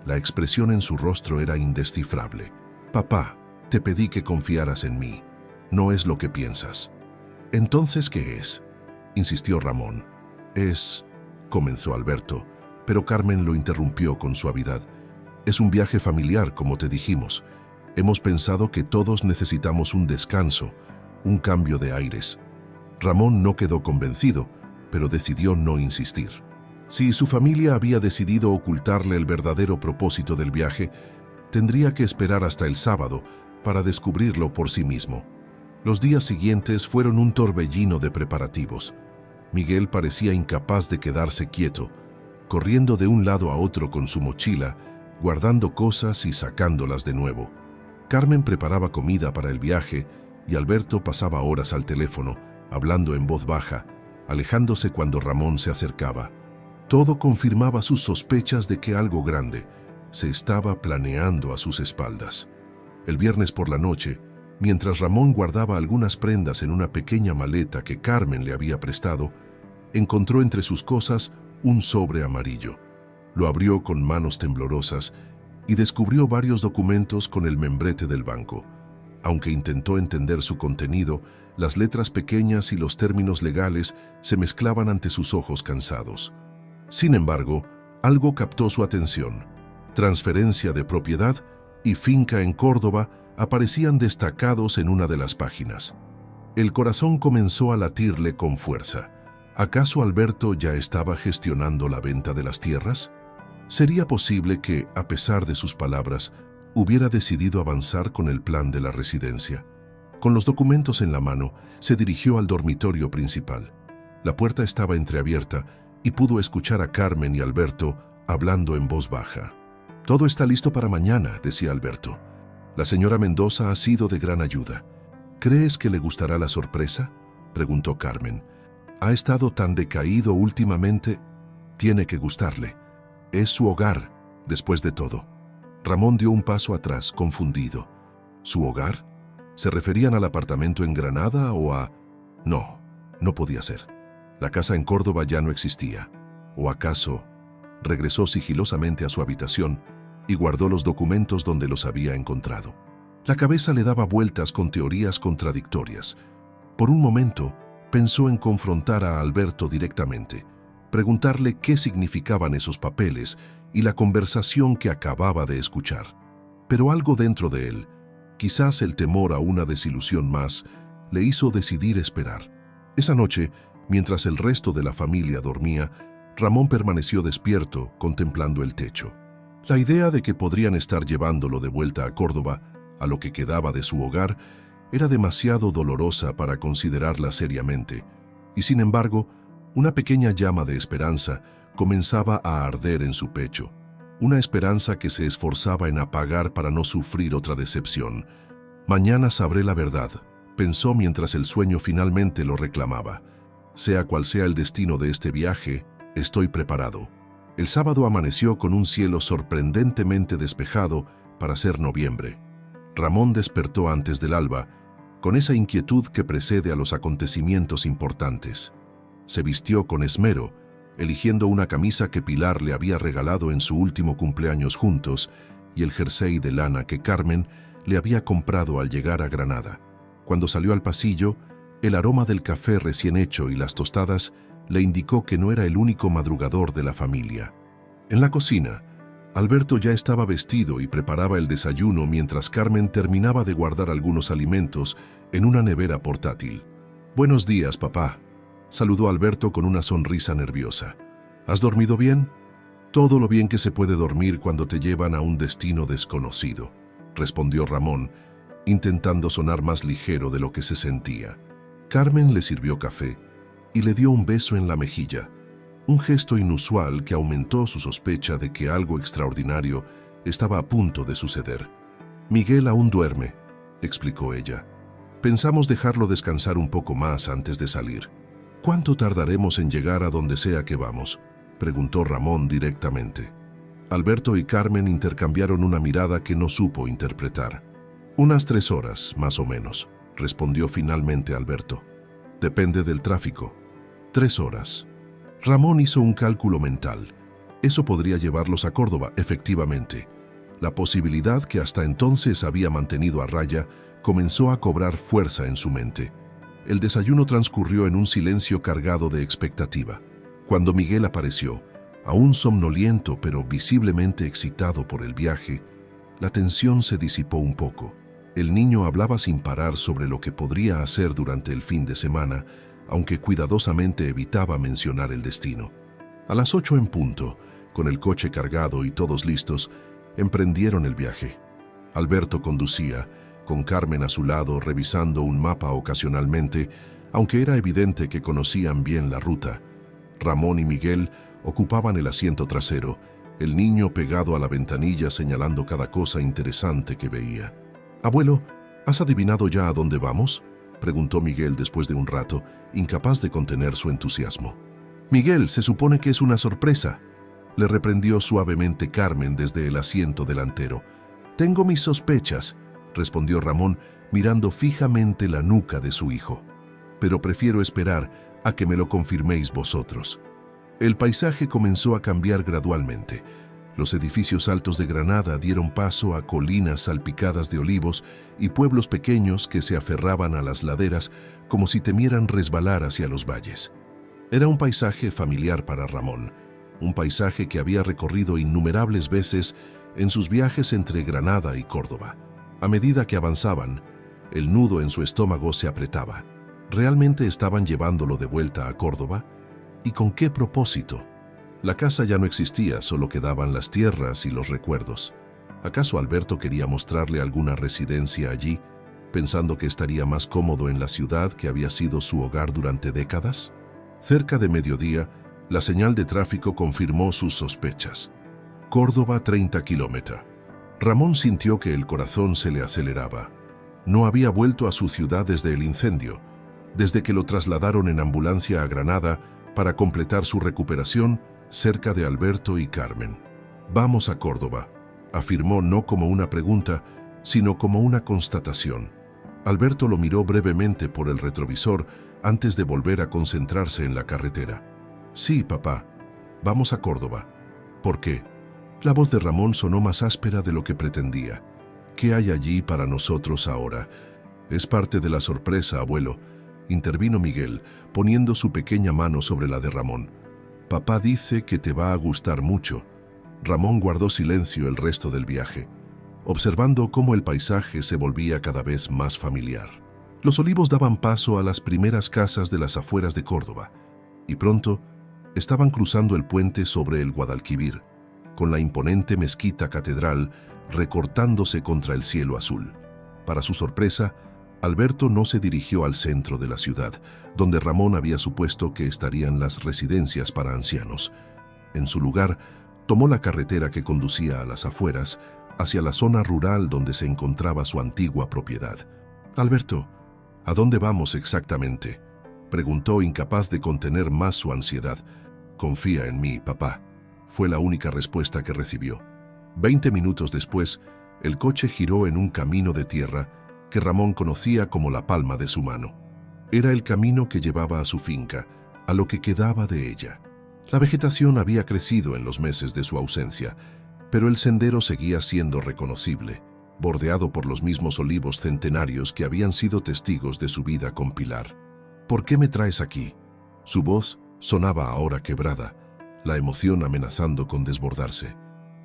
La expresión en su rostro era indescifrable. «Papá, te pedí que confiaras en mí. No es lo que piensas». «¿Entonces qué es?», insistió Ramón. «Es…», comenzó Alberto, pero Carmen lo interrumpió con suavidad. «Es un viaje familiar, como te dijimos. Hemos pensado que todos necesitamos un descanso, un cambio de aires». Ramón no quedó convencido, pero decidió no insistir. Si su familia había decidido ocultarle el verdadero propósito del viaje, tendría que esperar hasta el sábado para descubrirlo por sí mismo. Los días siguientes fueron un torbellino de preparativos. Miguel parecía incapaz de quedarse quieto, corriendo de un lado a otro con su mochila, guardando cosas y sacándolas de nuevo. Carmen preparaba comida para el viaje y Alberto pasaba horas al teléfono, hablando en voz baja, alejándose cuando Ramón se acercaba. Todo confirmaba sus sospechas de que algo grande se estaba planeando a sus espaldas. El viernes por la noche, mientras Ramón guardaba algunas prendas en una pequeña maleta que Carmen le había prestado, encontró entre sus cosas un sobre amarillo. Lo abrió con manos temblorosas y descubrió varios documentos con el membrete del banco. Aunque intentó entender su contenido, las letras pequeñas y los términos legales se mezclaban ante sus ojos cansados. Sin embargo, algo captó su atención. Transferencia de propiedad y finca en Córdoba aparecían destacados en una de las páginas. El corazón comenzó a latirle con fuerza. ¿Acaso Alberto ya estaba gestionando la venta de las tierras? ¿Sería posible que, a pesar de sus palabras, hubiera decidido avanzar con el plan de la residencia? Con los documentos en la mano, se dirigió al dormitorio principal. La puerta estaba entreabierta y pudo escuchar a Carmen y Alberto hablando en voz baja. «Todo está listo para mañana», decía Alberto. «La señora Mendoza ha sido de gran ayuda. ¿Crees que le gustará la sorpresa?», preguntó Carmen. «Ha estado tan decaído últimamente. Tiene que gustarle. Es su hogar, después de todo». Ramón dio un paso atrás, confundido. ¿Su hogar? ¿Se referían al apartamento en Granada o a...? No, no podía ser. La casa en Córdoba ya no existía. ¿O acaso...? Regresó sigilosamente a su habitación y guardó los documentos donde los había encontrado. La cabeza le daba vueltas con teorías contradictorias. Por un momento, pensó en confrontar a Alberto directamente, preguntarle qué significaban esos papeles y la conversación que acababa de escuchar. Pero algo dentro de él, quizás el temor a una desilusión más, le hizo decidir esperar. Esa noche, mientras el resto de la familia dormía, Ramón permaneció despierto, contemplando el techo. La idea de que podrían estar llevándolo de vuelta a Córdoba, a lo que quedaba de su hogar, era demasiado dolorosa para considerarla seriamente, y sin embargo, una pequeña llama de esperanza comenzaba a arder en su pecho, una esperanza que se esforzaba en apagar para no sufrir otra decepción. «Mañana sabré la verdad», pensó mientras el sueño finalmente lo reclamaba. «Sea cual sea el destino de este viaje, estoy preparado». El sábado amaneció con un cielo sorprendentemente despejado para ser noviembre. Ramón despertó antes del alba, con esa inquietud que precede a los acontecimientos importantes. Se vistió con esmero, eligiendo una camisa que Pilar le había regalado en su último cumpleaños juntos y el jersey de lana que Carmen le había comprado al llegar a Granada. Cuando salió al pasillo, el aroma del café recién hecho y las tostadas le indicó que no era el único madrugador de la familia. En la cocina, Alberto ya estaba vestido y preparaba el desayuno mientras Carmen terminaba de guardar algunos alimentos en una nevera portátil. «Buenos días, papá», saludó Alberto con una sonrisa nerviosa. «¿Has dormido bien?». «Todo lo bien que se puede dormir cuando te llevan a un destino desconocido», respondió Ramón, intentando sonar más ligero de lo que se sentía. Carmen le sirvió café y le dio un beso en la mejilla. un gesto inusual que aumentó su sospecha de que algo extraordinario estaba a punto de suceder. «Miguel aún duerme», explicó ella. «Pensamos dejarlo descansar un poco más antes de salir». «¿Cuánto tardaremos en llegar a donde sea que vamos?», preguntó Ramón directamente. Alberto y Carmen intercambiaron una mirada que no supo interpretar. «Unas 3 horas, más o menos», respondió finalmente Alberto. «Depende del tráfico». 3 horas. Ramón hizo un cálculo mental. Eso podría llevarlos a Córdoba, efectivamente. La posibilidad que hasta entonces había mantenido a raya comenzó a cobrar fuerza en su mente. El desayuno transcurrió en un silencio cargado de expectativa. Cuando Miguel apareció, aún somnoliento pero visiblemente excitado por el viaje, la tensión se disipó un poco. El niño hablaba sin parar sobre lo que podría hacer durante el fin de semana, aunque cuidadosamente evitaba mencionar el destino. A las 8 en punto, con el coche cargado y todos listos, emprendieron el viaje. Alberto conducía, con Carmen a su lado revisando un mapa ocasionalmente, aunque era evidente que conocían bien la ruta. Ramón y Miguel ocupaban el asiento trasero, el niño pegado a la ventanilla señalando cada cosa interesante que veía. «Abuelo, ¿has adivinado ya a dónde vamos?», preguntó Miguel después de un rato, incapaz de contener su entusiasmo. «Miguel, se supone que es una sorpresa», le reprendió suavemente Carmen desde el asiento delantero. «Tengo mis sospechas», respondió Ramón, mirando fijamente la nuca de su hijo. «Pero prefiero esperar a que me lo confirméis vosotros». El paisaje comenzó a cambiar gradualmente. Los edificios altos de Granada dieron paso a colinas salpicadas de olivos y pueblos pequeños que se aferraban a las laderas como si temieran resbalar hacia los valles. Era un paisaje familiar para Ramón, un paisaje que había recorrido innumerables veces en sus viajes entre Granada y Córdoba. A medida que avanzaban, el nudo en su estómago se apretaba. ¿Realmente estaban llevándolo de vuelta a Córdoba? ¿Y con qué propósito? La casa ya no existía, solo quedaban las tierras y los recuerdos. ¿Acaso Alberto quería mostrarle alguna residencia allí, pensando que estaría más cómodo en la ciudad que había sido su hogar durante décadas? Cerca de mediodía, la señal de tráfico confirmó sus sospechas. Córdoba, 30 kilómetros. Ramón sintió que el corazón se le aceleraba. No había vuelto a su ciudad desde el incendio, desde que lo trasladaron en ambulancia a Granada para completar su recuperación cerca de Alberto y Carmen. «Vamos a Córdoba», afirmó no como una pregunta, sino como una constatación. Alberto lo miró brevemente por el retrovisor antes de volver a concentrarse en la carretera. «Sí, papá, vamos a Córdoba». «¿Por qué?». La voz de Ramón sonó más áspera de lo que pretendía. «¿Qué hay allí para nosotros ahora?». «Es parte de la sorpresa, abuelo», intervino Miguel, poniendo su pequeña mano sobre la de Ramón. «Papá dice que te va a gustar mucho». Ramón guardó silencio el resto del viaje, observando cómo el paisaje se volvía cada vez más familiar. Los olivos daban paso a las primeras casas de las afueras de Córdoba, y pronto estaban cruzando el puente sobre el Guadalquivir, con la imponente mezquita catedral recortándose contra el cielo azul. Para su sorpresa, Alberto no se dirigió al centro de la ciudad, donde Ramón había supuesto que estarían las residencias para ancianos. En su lugar, tomó la carretera que conducía a las afueras, hacia la zona rural donde se encontraba su antigua propiedad. «Alberto, ¿a dónde vamos exactamente?», preguntó, incapaz de contener más su ansiedad. «Confía en mí, papá», fue la única respuesta que recibió. 20 minutos después, el coche giró en un camino de tierra que Ramón conocía como la palma de su mano. Era el camino que llevaba a su finca, a lo que quedaba de ella. La vegetación había crecido en los meses de su ausencia, pero el sendero seguía siendo reconocible, bordeado por los mismos olivos centenarios que habían sido testigos de su vida con Pilar. «¿Por qué me traes aquí?». Su voz sonaba ahora quebrada, la emoción amenazando con desbordarse.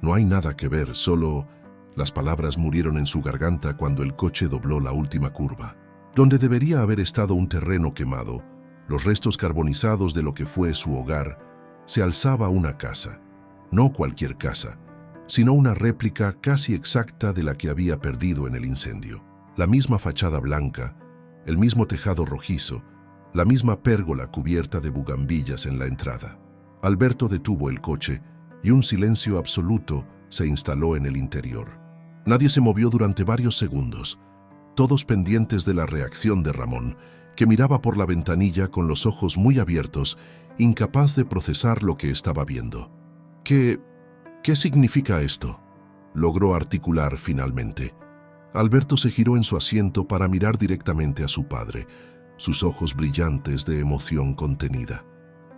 «No hay nada que ver, solo…». Las palabras murieron en su garganta cuando el coche dobló la última curva. Donde debería haber estado un terreno quemado, los restos carbonizados de lo que fue su hogar, se alzaba una casa. No cualquier casa, sino una réplica casi exacta de la que había perdido en el incendio. La misma fachada blanca, el mismo tejado rojizo, la misma pérgola cubierta de bugambillas en la entrada. Alberto detuvo el coche y un silencio absoluto se instaló en el interior. Nadie se movió durante varios segundos, todos pendientes de la reacción de Ramón, que miraba por la ventanilla con los ojos muy abiertos, incapaz de procesar lo que estaba viendo. ¿Qué significa esto?, logró articular finalmente. Alberto se giró en su asiento para mirar directamente a su padre, sus ojos brillantes de emoción contenida.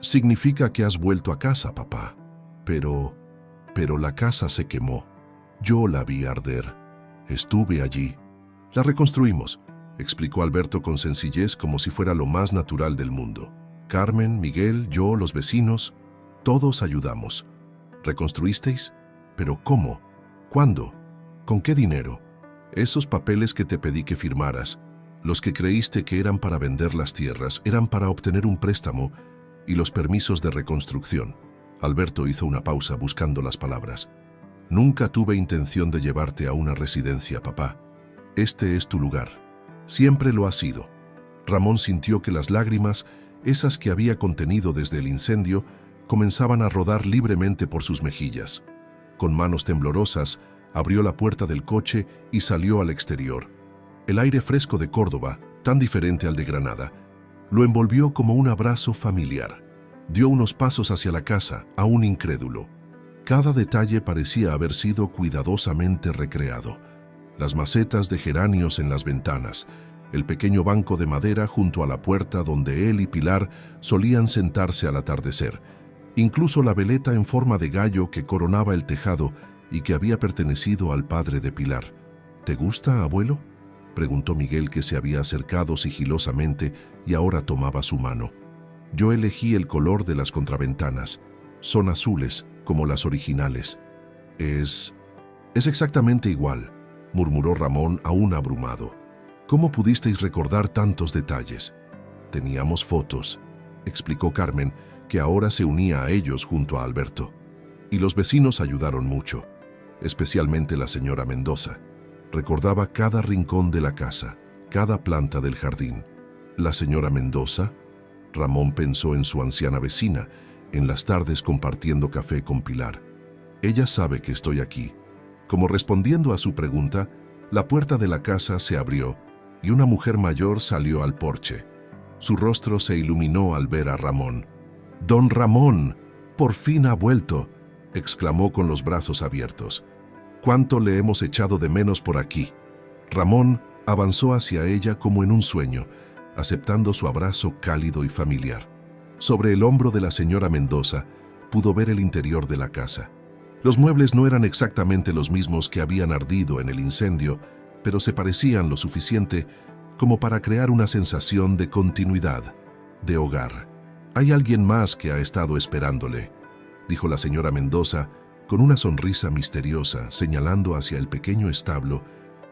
«Significa que has vuelto a casa, papá. Pero la casa se quemó. Yo la vi arder. Estuve allí. La reconstruimos», explicó Alberto con sencillez, como si fuera lo más natural del mundo. «Carmen, Miguel, yo, los vecinos, todos ayudamos. ¿Reconstruisteis? ¿Pero cómo? ¿Cuándo? ¿Con qué dinero? Esos papeles que te pedí que firmaras, los que creíste que eran para vender las tierras, eran para obtener un préstamo y los permisos de reconstrucción». Alberto hizo una pausa buscando las palabras. «Nunca tuve intención de llevarte a una residencia, papá. Este es tu lugar. Siempre lo ha sido». Ramón sintió que las lágrimas, esas que había contenido desde el incendio, comenzaban a rodar libremente por sus mejillas. Con manos temblorosas, abrió la puerta del coche y salió al exterior. El aire fresco de Córdoba, tan diferente al de Granada, lo envolvió como un abrazo familiar. Dio unos pasos hacia la casa, aún incrédulo. Cada detalle parecía haber sido cuidadosamente recreado. Las macetas de geranios en las ventanas, el pequeño banco de madera junto a la puerta donde él y Pilar solían sentarse al atardecer, incluso la veleta en forma de gallo que coronaba el tejado y que había pertenecido al padre de Pilar. «¿Te gusta, abuelo?», preguntó Miguel, que se había acercado sigilosamente y ahora tomaba su mano. «Yo elegí el color de las contraventanas. Son azules, como las originales». Es exactamente igual», murmuró Ramón, aún abrumado. «¿Cómo pudisteis recordar tantos detalles?». «Teníamos fotos», explicó Carmen, que ahora se unía a ellos junto a Alberto. «Y los vecinos ayudaron mucho, especialmente la señora Mendoza. Recordaba cada rincón de la casa, cada planta del jardín». «¿La señora Mendoza?». Ramón pensó en su anciana vecina, en las tardes compartiendo café con Pilar. «Ella sabe que estoy aquí». Como respondiendo a su pregunta, la puerta de la casa se abrió y una mujer mayor salió al porche. Su rostro se iluminó al ver a Ramón. «¡Don Ramón! ¡Por fin ha vuelto!», exclamó con los brazos abiertos. «¿Cuánto le hemos echado de menos por aquí?». Ramón avanzó hacia ella como en un sueño, aceptando su abrazo cálido y familiar. Sobre el hombro de la señora Mendoza pudo ver el interior de la casa. Los muebles no eran exactamente los mismos que habían ardido en el incendio, pero se parecían lo suficiente como para crear una sensación de continuidad, de hogar. «Hay alguien más que ha estado esperándole», dijo la señora Mendoza con una sonrisa misteriosa, señalando hacia el pequeño establo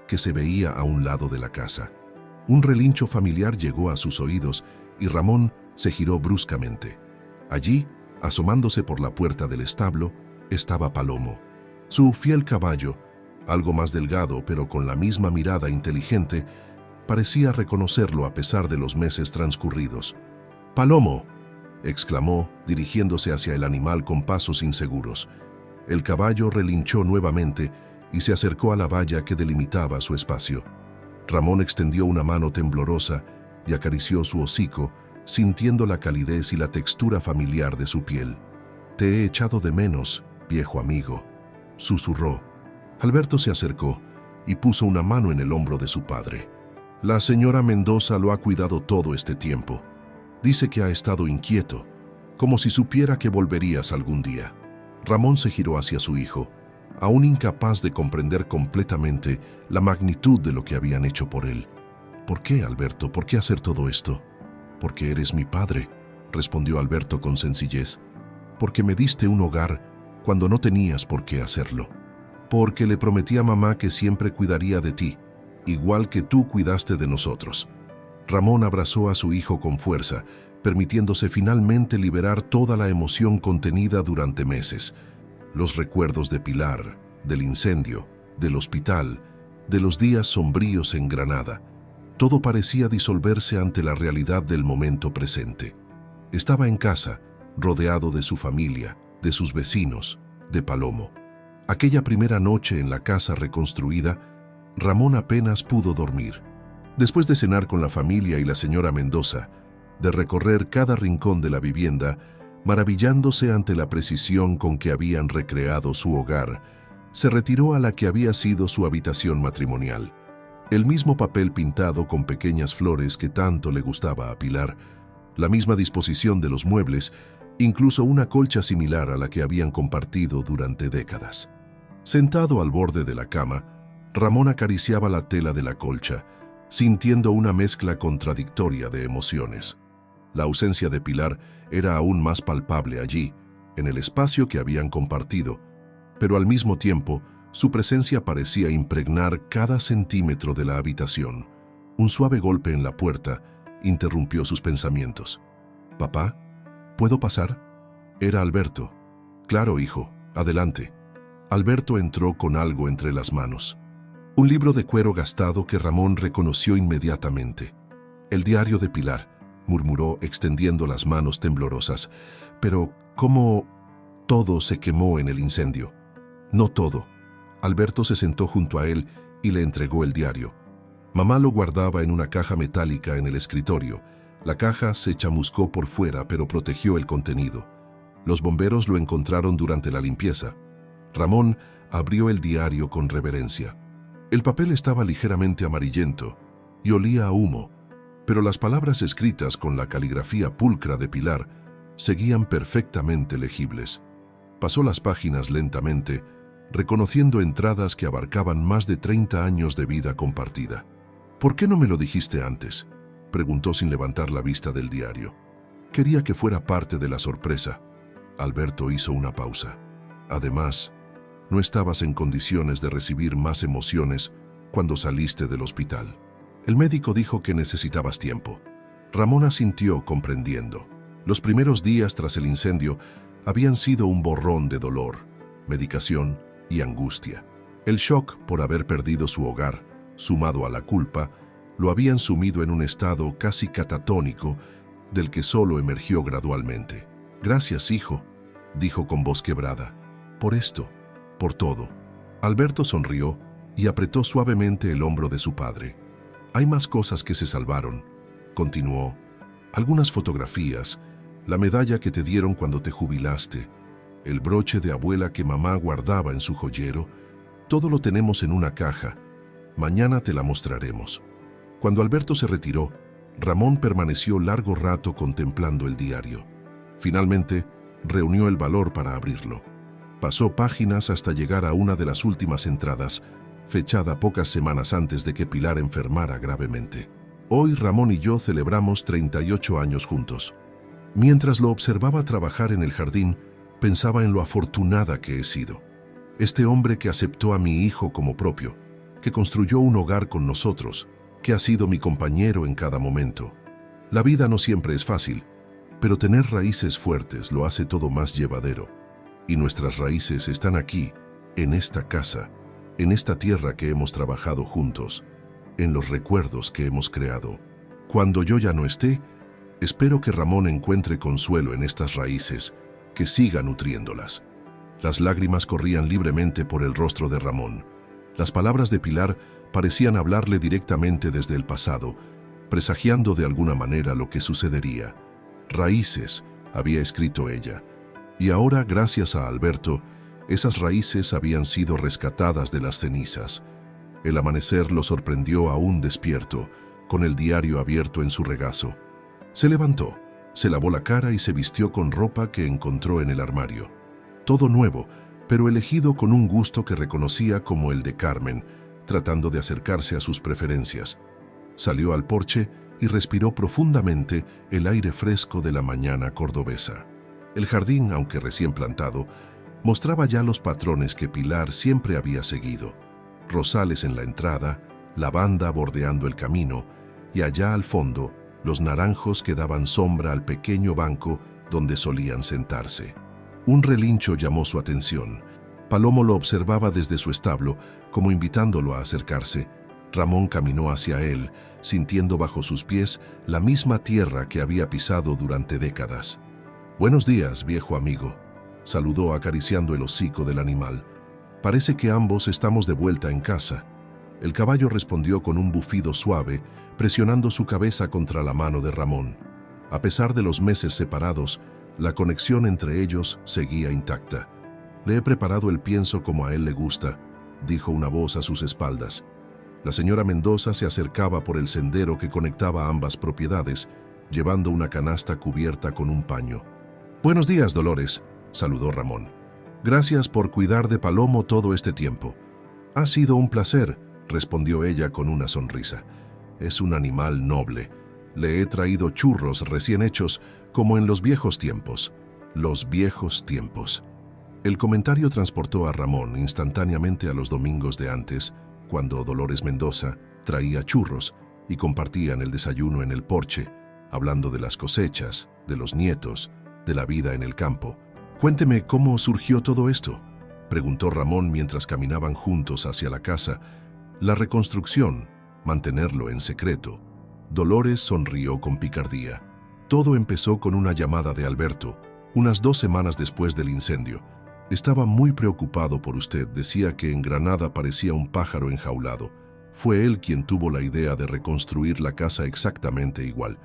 que se veía a un lado de la casa. Un relincho familiar llegó a sus oídos y Ramón se giró bruscamente. Allí, asomándose por la puerta del establo, estaba Palomo. Su fiel caballo, algo más delgado pero con la misma mirada inteligente, parecía reconocerlo a pesar de los meses transcurridos. «¡Palomo!», exclamó, dirigiéndose hacia el animal con pasos inseguros. El caballo relinchó nuevamente y se acercó a la valla que delimitaba su espacio. Ramón extendió una mano temblorosa y acarició su hocico, sintiendo la calidez y la textura familiar de su piel. «Te he echado de menos, viejo amigo», susurró. Alberto se acercó y puso una mano en el hombro de su padre. «La señora Mendoza lo ha cuidado todo este tiempo. Dice que ha estado inquieto, como si supiera que volverías algún día». Ramón se giró hacia su hijo, aún incapaz de comprender completamente la magnitud de lo que habían hecho por él. «¿Por qué, Alberto? ¿Por qué hacer todo esto?». «Porque eres mi padre», respondió Alberto con sencillez. «Porque me diste un hogar cuando no tenías por qué hacerlo. Porque le prometí a mamá que siempre cuidaría de ti, igual que tú cuidaste de nosotros». Ramón abrazó a su hijo con fuerza, permitiéndose finalmente liberar toda la emoción contenida durante meses. Los recuerdos de Pilar, del incendio, del hospital, de los días sombríos en Granada. Todo parecía disolverse ante la realidad del momento presente. Estaba en casa, rodeado de su familia, de sus vecinos, de Palomo. Aquella primera noche en la casa reconstruida, Ramón apenas pudo dormir. Después de cenar con la familia y la señora Mendoza, de recorrer cada rincón de la vivienda, maravillándose ante la precisión con que habían recreado su hogar, se retiró a la que había sido su habitación matrimonial. El mismo papel pintado con pequeñas flores que tanto le gustaba a Pilar, la misma disposición de los muebles, incluso una colcha similar a la que habían compartido durante décadas. Sentado al borde de la cama, Ramón acariciaba la tela de la colcha, sintiendo una mezcla contradictoria de emociones. La ausencia de Pilar era aún más palpable allí, en el espacio que habían compartido, pero al mismo tiempo su presencia parecía impregnar cada centímetro de la habitación. Un suave golpe en la puerta interrumpió sus pensamientos. «¿Papá? ¿Puedo pasar?» Era Alberto. «Claro, hijo, adelante». Alberto entró con algo entre las manos. Un libro de cuero gastado que Ramón reconoció inmediatamente. «El diario de Pilar», murmuró extendiendo las manos temblorosas. «Pero, ¿cómo...?» «Todo se quemó en el incendio». «No todo». Alberto se sentó junto a él y le entregó el diario. Mamá lo guardaba en una caja metálica en el escritorio. La caja se chamuscó por fuera, pero protegió el contenido. Los bomberos lo encontraron durante la limpieza. Ramón abrió el diario con reverencia. El papel estaba ligeramente amarillento y olía a humo, pero las palabras escritas con la caligrafía pulcra de Pilar seguían perfectamente legibles. Pasó las páginas lentamente, reconociendo entradas que abarcaban más de 30 años de vida compartida. «¿Por qué no me lo dijiste antes?», preguntó sin levantar la vista del diario. «Quería que fuera parte de la sorpresa». Alberto hizo una pausa. «Además, no estabas en condiciones de recibir más emociones cuando saliste del hospital. El médico dijo que necesitabas tiempo». Ramón asintió comprendiendo. Los primeros días tras el incendio habían sido un borrón de dolor, medicación y angustia. El shock por haber perdido su hogar, sumado a la culpa, lo habían sumido en un estado casi catatónico del que solo emergió gradualmente. «Gracias, hijo», dijo con voz quebrada. «Por esto, por todo». Alberto sonrió y apretó suavemente el hombro de su padre. «Hay más cosas que se salvaron», continuó. «Algunas fotografías, la medalla que te dieron cuando te jubilaste, el broche de abuela que mamá guardaba en su joyero, todo lo tenemos en una caja. Mañana te la mostraremos». Cuando Alberto se retiró, Ramón permaneció largo rato contemplando el diario. Finalmente, reunió el valor para abrirlo. Pasó páginas hasta llegar a una de las últimas entradas, fechada pocas semanas antes de que Pilar enfermara gravemente. «Hoy Ramón y yo celebramos 38 años juntos. Mientras lo observaba trabajar en el jardín, pensaba en lo afortunada que he sido. Este hombre que aceptó a mi hijo como propio, que construyó un hogar con nosotros, que ha sido mi compañero en cada momento. La vida no siempre es fácil, pero tener raíces fuertes lo hace todo más llevadero. Y nuestras raíces están aquí, en esta casa, en esta tierra que hemos trabajado juntos, en los recuerdos que hemos creado. Cuando yo ya no esté, espero que Ramón encuentre consuelo en estas raíces, que siga nutriéndolas». Las lágrimas corrían libremente por el rostro de Ramón. Las palabras de Pilar parecían hablarle directamente desde el pasado, presagiando de alguna manera lo que sucedería. «Raíces», había escrito ella, y ahora, gracias a Alberto, esas raíces habían sido rescatadas de las cenizas. El amanecer lo sorprendió aún despierto, con el diario abierto en su regazo. Se levantó, se lavó la cara y se vistió con ropa que encontró en el armario. Todo nuevo, pero elegido con un gusto que reconocía como el de Carmen, tratando de acercarse a sus preferencias. Salió al porche y respiró profundamente el aire fresco de la mañana cordobesa. El jardín, aunque recién plantado, mostraba ya los patrones que Pilar siempre había seguido. Rosales en la entrada, lavanda bordeando el camino, y allá al fondo, los naranjos que daban sombra al pequeño banco donde solían sentarse. Un relincho llamó su atención. Palomo lo observaba desde su establo, como invitándolo a acercarse. Ramón caminó hacia él, sintiendo bajo sus pies la misma tierra que había pisado durante décadas. Buenos días, viejo amigo, saludó acariciando el hocico del animal. Parece que ambos estamos de vuelta en casa. El caballo respondió con un bufido suave, presionando su cabeza contra la mano de Ramón. A pesar de los meses separados, la conexión entre ellos seguía intacta. Le he preparado el pienso como a él le gusta, dijo una voz a sus espaldas. La señora Mendoza se acercaba por el sendero que conectaba ambas propiedades, llevando una canasta cubierta con un paño. Buenos días, Dolores, saludó Ramón. Gracias por cuidar de Palomo todo este tiempo. Ha sido un placer, respondió ella con una sonrisa. Es un animal noble. Le he traído churros recién hechos, como en los viejos tiempos. Los viejos tiempos. El comentario transportó a Ramón instantáneamente a los domingos de antes, cuando Dolores Mendoza traía churros y compartían el desayuno en el porche, hablando de las cosechas, de los nietos, de la vida en el campo. Cuénteme cómo surgió todo esto, preguntó Ramón mientras caminaban juntos hacia la casa. La reconstrucción, mantenerlo en secreto. Dolores sonrió con picardía. Todo empezó con una llamada de Alberto, unas 2 semanas después del incendio. Estaba muy preocupado por usted, decía que en Granada parecía un pájaro enjaulado. Fue él quien tuvo la idea de reconstruir la casa exactamente igual.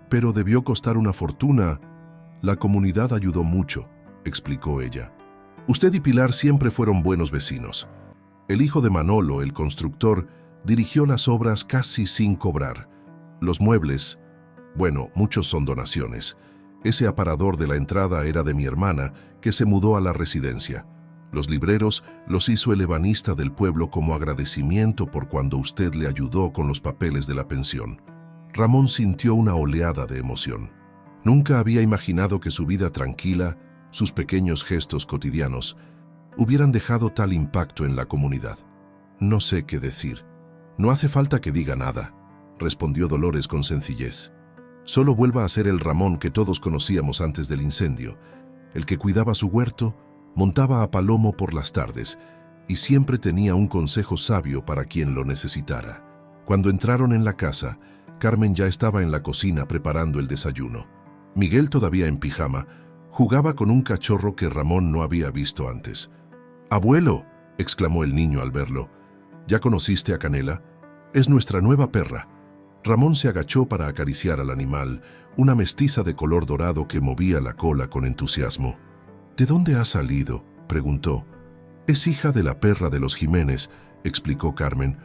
Pero debió costar una fortuna. La comunidad ayudó mucho, explicó ella. Usted y Pilar siempre fueron buenos vecinos. El hijo de Manolo, el constructor, dirigió las obras casi sin cobrar. Los muebles, bueno, muchos son donaciones. Ese aparador de la entrada era de mi hermana, que se mudó a la residencia. Los libreros los hizo el ebanista del pueblo como agradecimiento por cuando usted le ayudó con los papeles de la pensión. Ramón sintió una oleada de emoción. Nunca había imaginado que su vida tranquila, sus pequeños gestos cotidianos, hubieran dejado tal impacto en la comunidad. No sé qué decir. No hace falta que diga nada, respondió Dolores con sencillez. Solo vuelva a ser el Ramón que todos conocíamos antes del incendio, el que cuidaba su huerto, montaba a Palomo por las tardes y siempre tenía un consejo sabio para quien lo necesitara. Cuando entraron en la casa, Carmen ya estaba en la cocina preparando el desayuno. Miguel, todavía en pijama, jugaba con un cachorro que Ramón no había visto antes. «¡Abuelo!», exclamó el niño al verlo. «¿Ya conociste a Canela? Es nuestra nueva perra». Ramón se agachó para acariciar al animal, una mestiza de color dorado que movía la cola con entusiasmo. «¿De dónde ha salido?», preguntó. «Es hija de la perra de los Jiménez», explicó Carmen.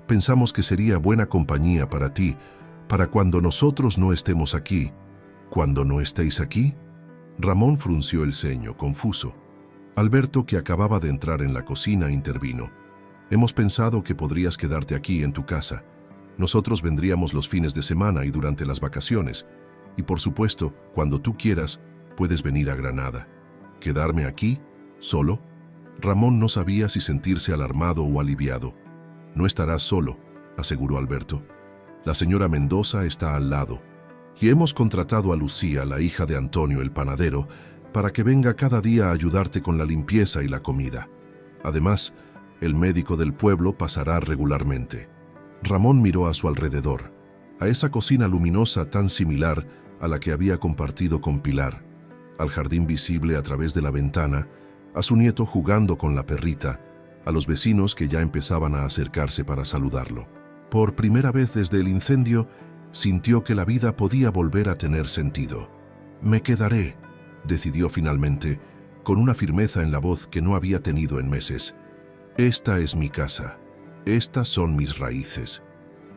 «Pensamos que sería buena compañía para ti, para cuando nosotros no estemos aquí». «¿Cuando no estéis aquí?». Ramón frunció el ceño, confuso. Alberto, que acababa de entrar en la cocina, intervino. «Hemos pensado que podrías quedarte aquí en tu casa. Nosotros vendríamos los fines de semana y durante las vacaciones. Y por supuesto, cuando tú quieras, puedes venir a Granada». «¿Quedarme aquí? ¿Solo?». Ramón no sabía si sentirse alarmado o aliviado. «No estarás solo», aseguró Alberto. «La señora Mendoza está al lado. Y hemos contratado a Lucía, la hija de Antonio, el panadero, para que venga cada día a ayudarte con la limpieza y la comida. Además, el médico del pueblo pasará regularmente». Ramón miró a su alrededor, a esa cocina luminosa tan similar a la que había compartido con Pilar, al jardín visible a través de la ventana, a su nieto jugando con la perrita, a los vecinos que ya empezaban a acercarse para saludarlo. Por primera vez desde el incendio, sintió que la vida podía volver a tener sentido. «Me quedaré», decidió finalmente, con una firmeza en la voz que no había tenido en meses. «Esta es mi casa. Estas son mis raíces».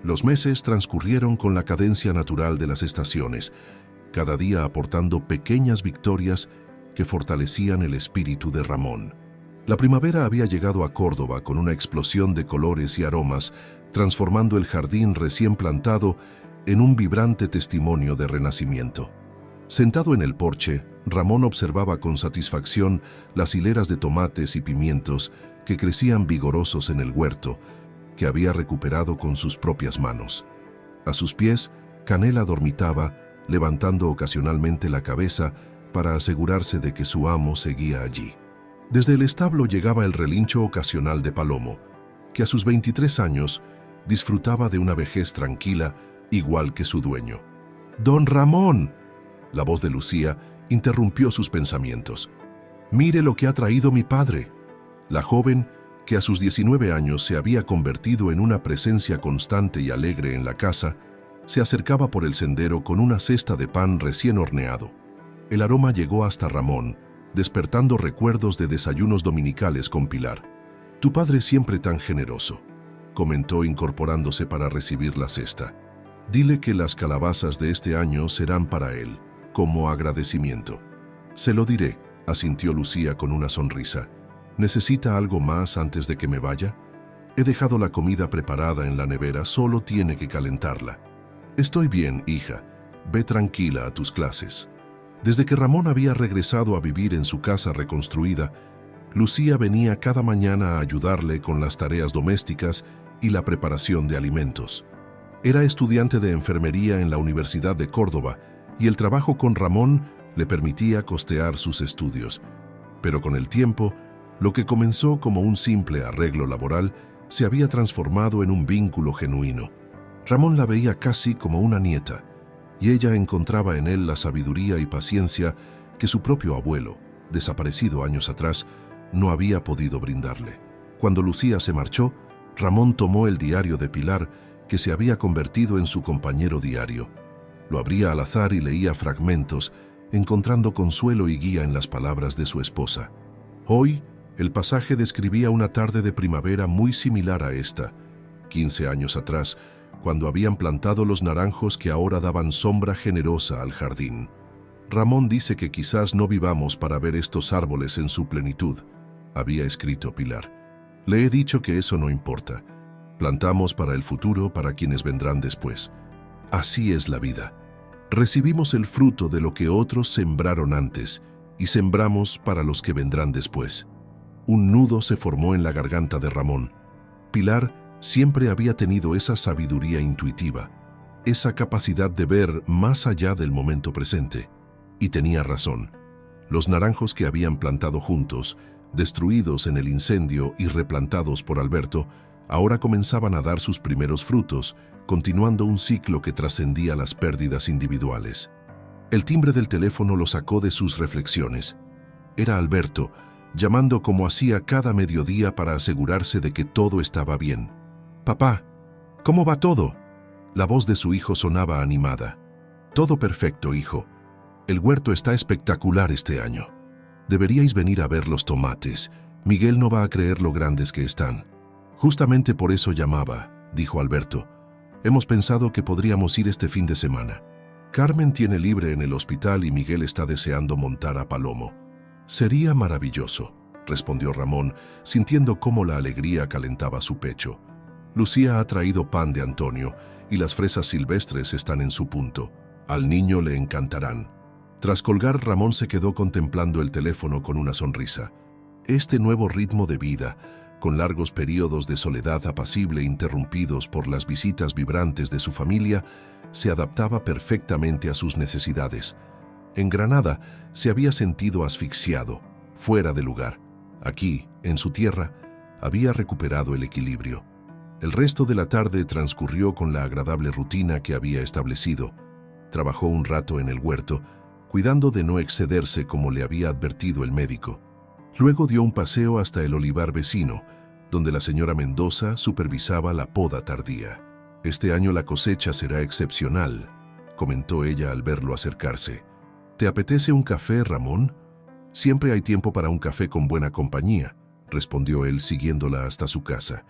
Los meses transcurrieron con la cadencia natural de las estaciones, cada día aportando pequeñas victorias que fortalecían el espíritu de Ramón. La primavera había llegado a Córdoba con una explosión de colores y aromas, transformando el jardín recién plantado en un vibrante testimonio de renacimiento. Sentado en el porche, Ramón observaba con satisfacción las hileras de tomates y pimientos que crecían vigorosos en el huerto, que había recuperado con sus propias manos. A sus pies, Canela dormitaba, levantando ocasionalmente la cabeza para asegurarse de que su amo seguía allí. Desde el establo llegaba el relincho ocasional de Palomo, que a sus 23 años disfrutaba de una vejez tranquila, igual que su dueño. «¡Don Ramón!». La voz de Lucía interrumpió sus pensamientos. «Mire lo que ha traído mi padre». La joven, que a sus 19 años se había convertido en una presencia constante y alegre en la casa, se acercaba por el sendero con una cesta de pan recién horneado. El aroma llegó hasta Ramón, despertando recuerdos de desayunos dominicales con Pilar. «Tu padre siempre tan generoso», comentó incorporándose para recibir la cesta. «Dile que las calabazas de este año serán para él, como agradecimiento». «Se lo diré», asintió Lucía con una sonrisa. «¿Necesita algo más antes de que me vaya? He dejado la comida preparada en la nevera, solo tiene que calentarla». «Estoy bien, hija. Ve tranquila a tus clases». Desde que Ramón había regresado a vivir en su casa reconstruida, Lucía venía cada mañana a ayudarle con las tareas domésticas y la preparación de alimentos. Era estudiante de enfermería en la Universidad de Córdoba y el trabajo con Ramón le permitía costear sus estudios. Pero con el tiempo, lo que comenzó como un simple arreglo laboral se había transformado en un vínculo genuino. Ramón la veía casi como una nieta, y ella encontraba en él la sabiduría y paciencia que su propio abuelo, desaparecido años atrás, no había podido brindarle. Cuando Lucía se marchó, Ramón tomó el diario de Pilar, que se había convertido en su compañero diario. Lo abría al azar y leía fragmentos, encontrando consuelo y guía en las palabras de su esposa. Hoy, el pasaje describía una tarde de primavera muy similar a esta, 15 años atrás, cuando habían plantado los naranjos que ahora daban sombra generosa al jardín. Ramón dice que quizás no vivamos para ver estos árboles en su plenitud, había escrito Pilar. Le he dicho que eso no importa. Plantamos para el futuro, para quienes vendrán después. Así es la vida. Recibimos el fruto de lo que otros sembraron antes y sembramos para los que vendrán después. Un nudo se formó en la garganta de Ramón. Pilar siempre había tenido esa sabiduría intuitiva, esa capacidad de ver más allá del momento presente. Y tenía razón. Los naranjos que habían plantado juntos, destruidos en el incendio y replantados por Alberto, ahora comenzaban a dar sus primeros frutos, continuando un ciclo que trascendía las pérdidas individuales. El timbre del teléfono lo sacó de sus reflexiones. Era Alberto, llamando como hacía cada mediodía para asegurarse de que todo estaba bien. «Papá, ¿cómo va todo?». La voz de su hijo sonaba animada. «Todo perfecto, hijo. El huerto está espectacular este año. Deberíais venir a ver los tomates. Miguel no va a creer lo grandes que están». «Justamente por eso llamaba», dijo Alberto. «Hemos pensado que podríamos ir este fin de semana. Carmen tiene libre en el hospital y Miguel está deseando montar a Palomo». «Sería maravilloso», respondió Ramón, sintiendo cómo la alegría calentaba su pecho. «Lucía ha traído pan de Antonio y las fresas silvestres están en su punto. Al niño le encantarán». Tras colgar, Ramón se quedó contemplando el teléfono con una sonrisa. Este nuevo ritmo de vida, con largos periodos de soledad apacible interrumpidos por las visitas vibrantes de su familia, se adaptaba perfectamente a sus necesidades. En Granada se había sentido asfixiado, fuera de lugar. Aquí, en su tierra, había recuperado el equilibrio. El resto de la tarde transcurrió con la agradable rutina que había establecido. Trabajó un rato en el huerto, cuidando de no excederse como le había advertido el médico. Luego dio un paseo hasta el olivar vecino, donde la señora Mendoza supervisaba la poda tardía. «Este año la cosecha será excepcional», comentó ella al verlo acercarse. «¿Te apetece un café, Ramón?». «Siempre hay tiempo para un café con buena compañía», respondió él siguiéndola hasta su casa.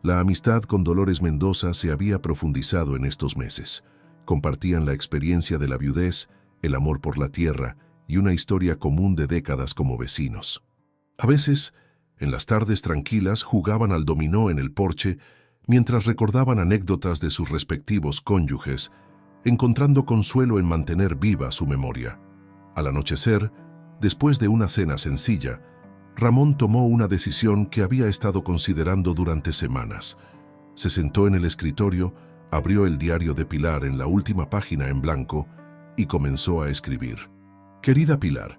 La amistad con Dolores Mendoza se había profundizado en estos meses. Compartían la experiencia de la viudez, el amor por la tierra y una historia común de décadas como vecinos. A veces, en las tardes tranquilas, jugaban al dominó en el porche mientras recordaban anécdotas de sus respectivos cónyuges, encontrando consuelo en mantener viva su memoria. Al anochecer, después de una cena sencilla, Ramón tomó una decisión que había estado considerando durante semanas. Se sentó en el escritorio, abrió el diario de Pilar en la última página en blanco y comenzó a escribir. «Querida Pilar,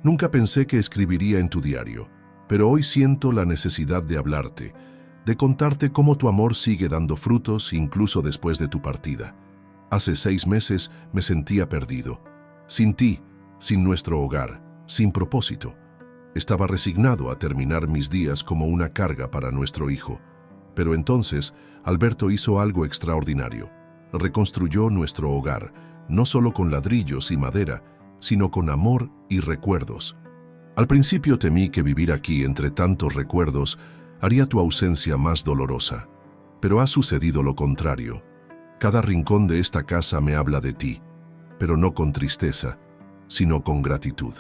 nunca pensé que escribiría en tu diario, pero hoy siento la necesidad de hablarte, de contarte cómo tu amor sigue dando frutos incluso después de tu partida. Hace 6 meses me sentía perdido. Sin ti, sin nuestro hogar, sin propósito. Estaba resignado a terminar mis días como una carga para nuestro hijo. Pero entonces, Alberto hizo algo extraordinario. Reconstruyó nuestro hogar, no solo con ladrillos y madera, sino con amor y recuerdos. Al principio temí que vivir aquí entre tantos recuerdos haría tu ausencia más dolorosa. Pero ha sucedido lo contrario. Cada rincón de esta casa me habla de ti, pero no con tristeza, sino con gratitud.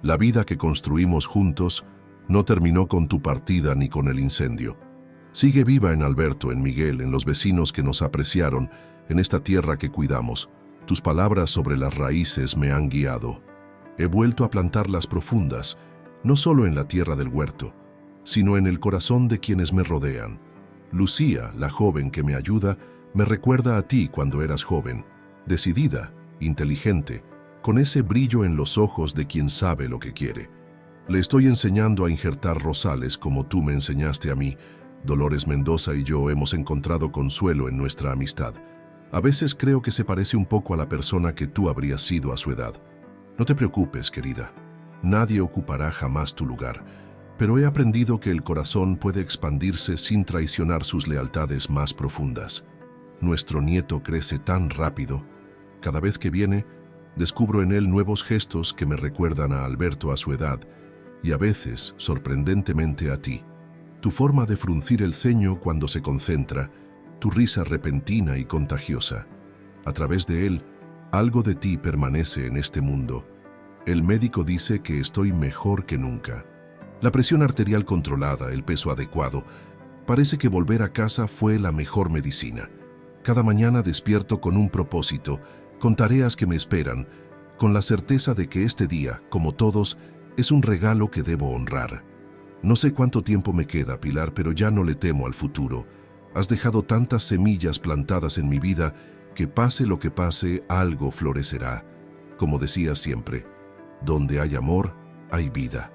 La vida que construimos juntos no terminó con tu partida ni con el incendio. Sigue viva en Alberto, en Miguel, en los vecinos que nos apreciaron, en esta tierra que cuidamos. Tus palabras sobre las raíces me han guiado. He vuelto a plantarlas profundas, no solo en la tierra del huerto, sino en el corazón de quienes me rodean. Lucía, la joven que me ayuda, me recuerda a ti cuando eras joven, decidida, inteligente, con ese brillo en los ojos de quien sabe lo que quiere. Le estoy enseñando a injertar rosales como tú me enseñaste a mí. Dolores Mendoza y yo hemos encontrado consuelo en nuestra amistad. A veces creo que se parece un poco a la persona que tú habrías sido a su edad. No te preocupes, querida. Nadie ocupará jamás tu lugar, pero he aprendido que el corazón puede expandirse sin traicionar sus lealtades más profundas. Nuestro nieto crece tan rápido. Cada vez que viene, descubro en él nuevos gestos que me recuerdan a Alberto a su edad y a veces, sorprendentemente, a ti. Tu forma de fruncir el ceño cuando se concentra, tu risa repentina y contagiosa. A través de él, algo de ti permanece en este mundo. El médico dice que estoy mejor que nunca. La presión arterial controlada, el peso adecuado. Parece que volver a casa fue la mejor medicina. Cada mañana despierto con un propósito, con tareas que me esperan, con la certeza de que este día, como todos, es un regalo que debo honrar. No sé cuánto tiempo me queda, Pilar, pero ya no le temo al futuro. Has dejado tantas semillas plantadas en mi vida que pase lo que pase, algo florecerá. Como decías siempre, donde hay amor, hay vida.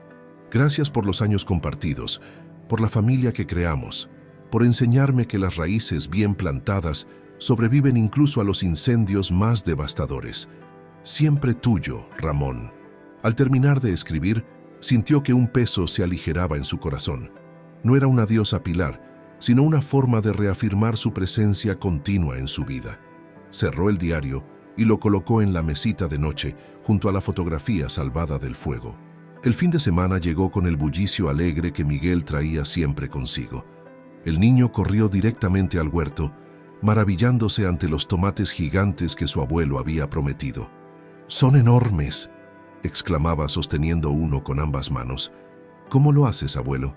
Gracias por los años compartidos, por la familia que creamos, por enseñarme que las raíces bien plantadas sobreviven incluso a los incendios más devastadores. Siempre tuyo, Ramón. Al terminar de escribir, sintió que un peso se aligeraba en su corazón. No era un adiós a Pilar, sino una forma de reafirmar su presencia continua en su vida. Cerró el diario y lo colocó en la mesita de noche, junto a la fotografía salvada del fuego. El fin de semana llegó con el bullicio alegre que Miguel traía siempre consigo. El niño corrió directamente al huerto, maravillándose ante los tomates gigantes que su abuelo había prometido. «¡Son enormes!», exclamaba sosteniendo uno con ambas manos. «¿Cómo lo haces, abuelo?».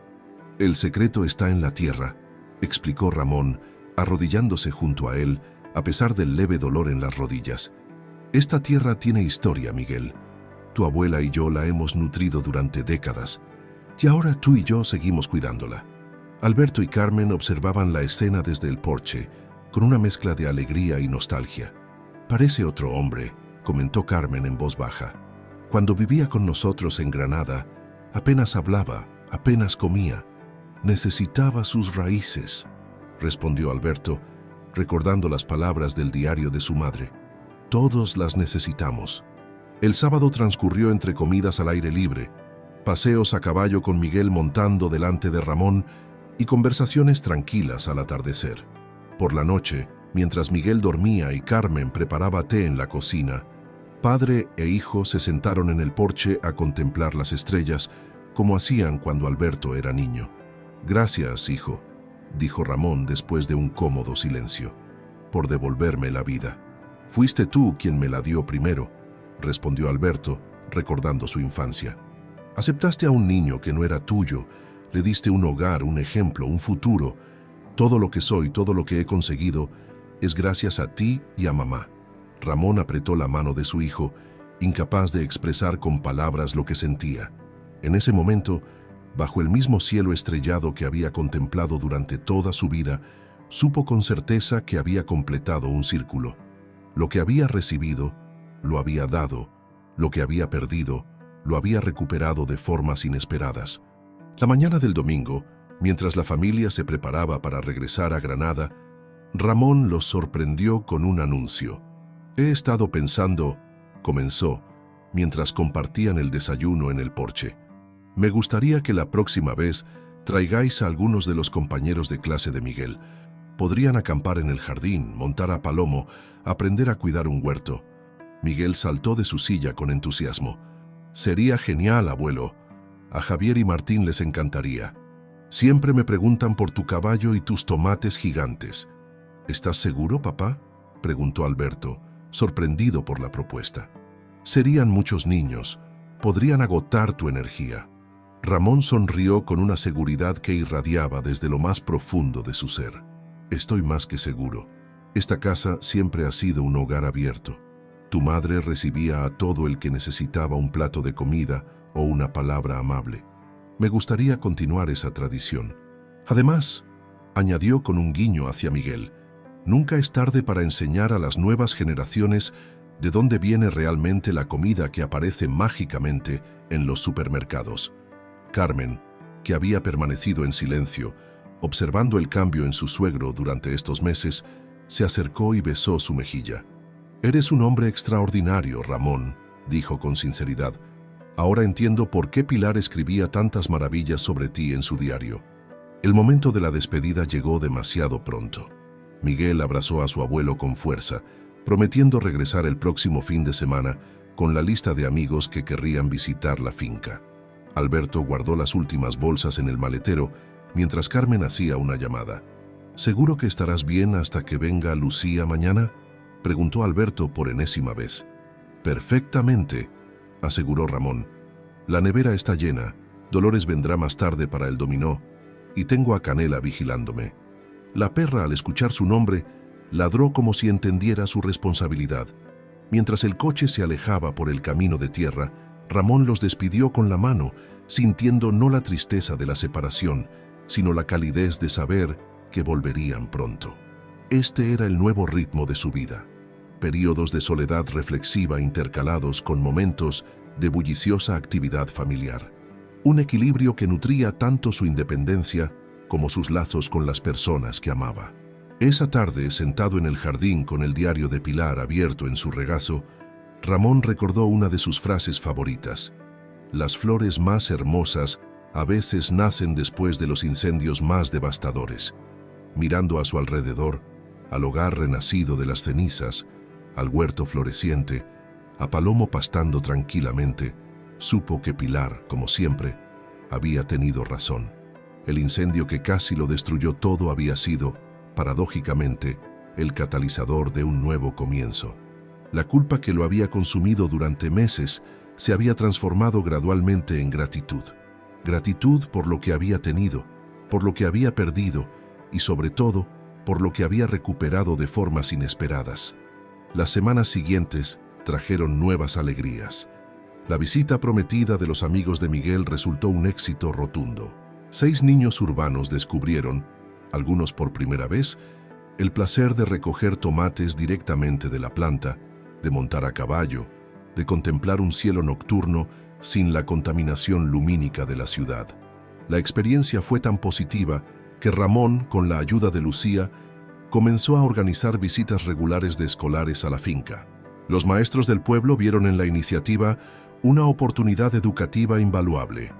«El secreto está en la tierra», explicó Ramón, arrodillándose junto a él, a pesar del leve dolor en las rodillas. «Esta tierra tiene historia, Miguel. Tu abuela y yo la hemos nutrido durante décadas, y ahora tú y yo seguimos cuidándola». Alberto y Carmen observaban la escena desde el porche, con una mezcla de alegría y nostalgia. «Parece otro hombre», comentó Carmen en voz baja. «Cuando vivía con nosotros en Granada, apenas hablaba, apenas comía. Necesitaba sus raíces», respondió Alberto, recordando las palabras del diario de su madre. «Todos las necesitamos». El sábado transcurrió entre comidas al aire libre, paseos a caballo con Miguel montando delante de Ramón y conversaciones tranquilas al atardecer. Por la noche, mientras Miguel dormía y Carmen preparaba té en la cocina, padre e hijo se sentaron en el porche a contemplar las estrellas, como hacían cuando Alberto era niño. «Gracias, hijo», dijo Ramón después de un cómodo silencio, «por devolverme la vida». «Fuiste tú quien me la dio primero», respondió Alberto, recordando su infancia. «Aceptaste a un niño que no era tuyo, le diste un hogar, un ejemplo, un futuro. Todo lo que soy, todo lo que he conseguido, es gracias a ti y a mamá». Ramón apretó la mano de su hijo, incapaz de expresar con palabras lo que sentía. En ese momento, bajo el mismo cielo estrellado que había contemplado durante toda su vida, supo con certeza que había completado un círculo. Lo que había recibido, lo había dado. Lo que había perdido, lo había recuperado de formas inesperadas. La mañana del domingo, mientras la familia se preparaba para regresar a Granada, Ramón los sorprendió con un anuncio. «He estado pensando», comenzó, mientras compartían el desayuno en el porche. Me gustaría que la próxima vez traigáis a algunos de los compañeros de clase de Miguel. Podrían acampar en el jardín, montar a palomo, aprender a cuidar un huerto. Miguel saltó de su silla con entusiasmo. Sería genial, abuelo. A Javier y Martín les encantaría. Siempre me preguntan por tu caballo y tus tomates gigantes. ¿Estás seguro, papá?, preguntó Alberto, sorprendido por la propuesta. Serían muchos niños. Podrían agotar tu energía. Ramón sonrió con una seguridad que irradiaba desde lo más profundo de su ser. Estoy más que seguro. Esta casa siempre ha sido un hogar abierto. Tu madre recibía a todo el que necesitaba un plato de comida o una palabra amable. Me gustaría continuar esa tradición. Además, añadió con un guiño hacia Miguel, nunca es tarde para enseñar a las nuevas generaciones de dónde viene realmente la comida que aparece mágicamente en los supermercados. Carmen, que había permanecido en silencio, observando el cambio en su suegro durante estos meses, se acercó y besó su mejilla. «Eres un hombre extraordinario, Ramón», dijo con sinceridad. «Ahora entiendo por qué Pilar escribía tantas maravillas sobre ti en su diario». El momento de la despedida llegó demasiado pronto. Miguel abrazó a su abuelo con fuerza, prometiendo regresar el próximo fin de semana con la lista de amigos que querrían visitar la finca. Alberto guardó las últimas bolsas en el maletero mientras Carmen hacía una llamada. «¿Seguro que estarás bien hasta que venga Lucía mañana?», preguntó Alberto por enésima vez. «Perfectamente», aseguró Ramón. «La nevera está llena, Dolores vendrá más tarde para el dominó, y tengo a Canela vigilándome». La perra, al escuchar su nombre, ladró como si entendiera su responsabilidad. Mientras el coche se alejaba por el camino de tierra, Ramón los despidió con la mano, sintiendo no la tristeza de la separación, sino la calidez de saber que volverían pronto. Este era el nuevo ritmo de su vida. Períodos de soledad reflexiva intercalados con momentos de bulliciosa actividad familiar. Un equilibrio que nutría tanto su independencia como sus lazos con las personas que amaba. Esa tarde, sentado en el jardín con el diario de Pilar abierto en su regazo, Ramón recordó una de sus frases favoritas. «Las flores más hermosas a veces nacen después de los incendios más devastadores». Mirando a su alrededor, al hogar renacido de las cenizas, al huerto floreciente, a Palomo pastando tranquilamente, supo que Pilar, como siempre, había tenido razón. El incendio que casi lo destruyó todo había sido, paradójicamente, el catalizador de un nuevo comienzo. La culpa que lo había consumido durante meses se había transformado gradualmente en gratitud. Gratitud por lo que había tenido, por lo que había perdido y, sobre todo, por lo que había recuperado de formas inesperadas. Las semanas siguientes trajeron nuevas alegrías. La visita prometida de los amigos de Miguel resultó un éxito rotundo. 6 niños urbanos descubrieron, algunos por primera vez, el placer de recoger tomates directamente de la planta, de montar a caballo, de contemplar un cielo nocturno sin la contaminación lumínica de la ciudad. La experiencia fue tan positiva que Ramón, con la ayuda de Lucía, comenzó a organizar visitas regulares de escolares a la finca. Los maestros del pueblo vieron en la iniciativa una oportunidad educativa invaluable.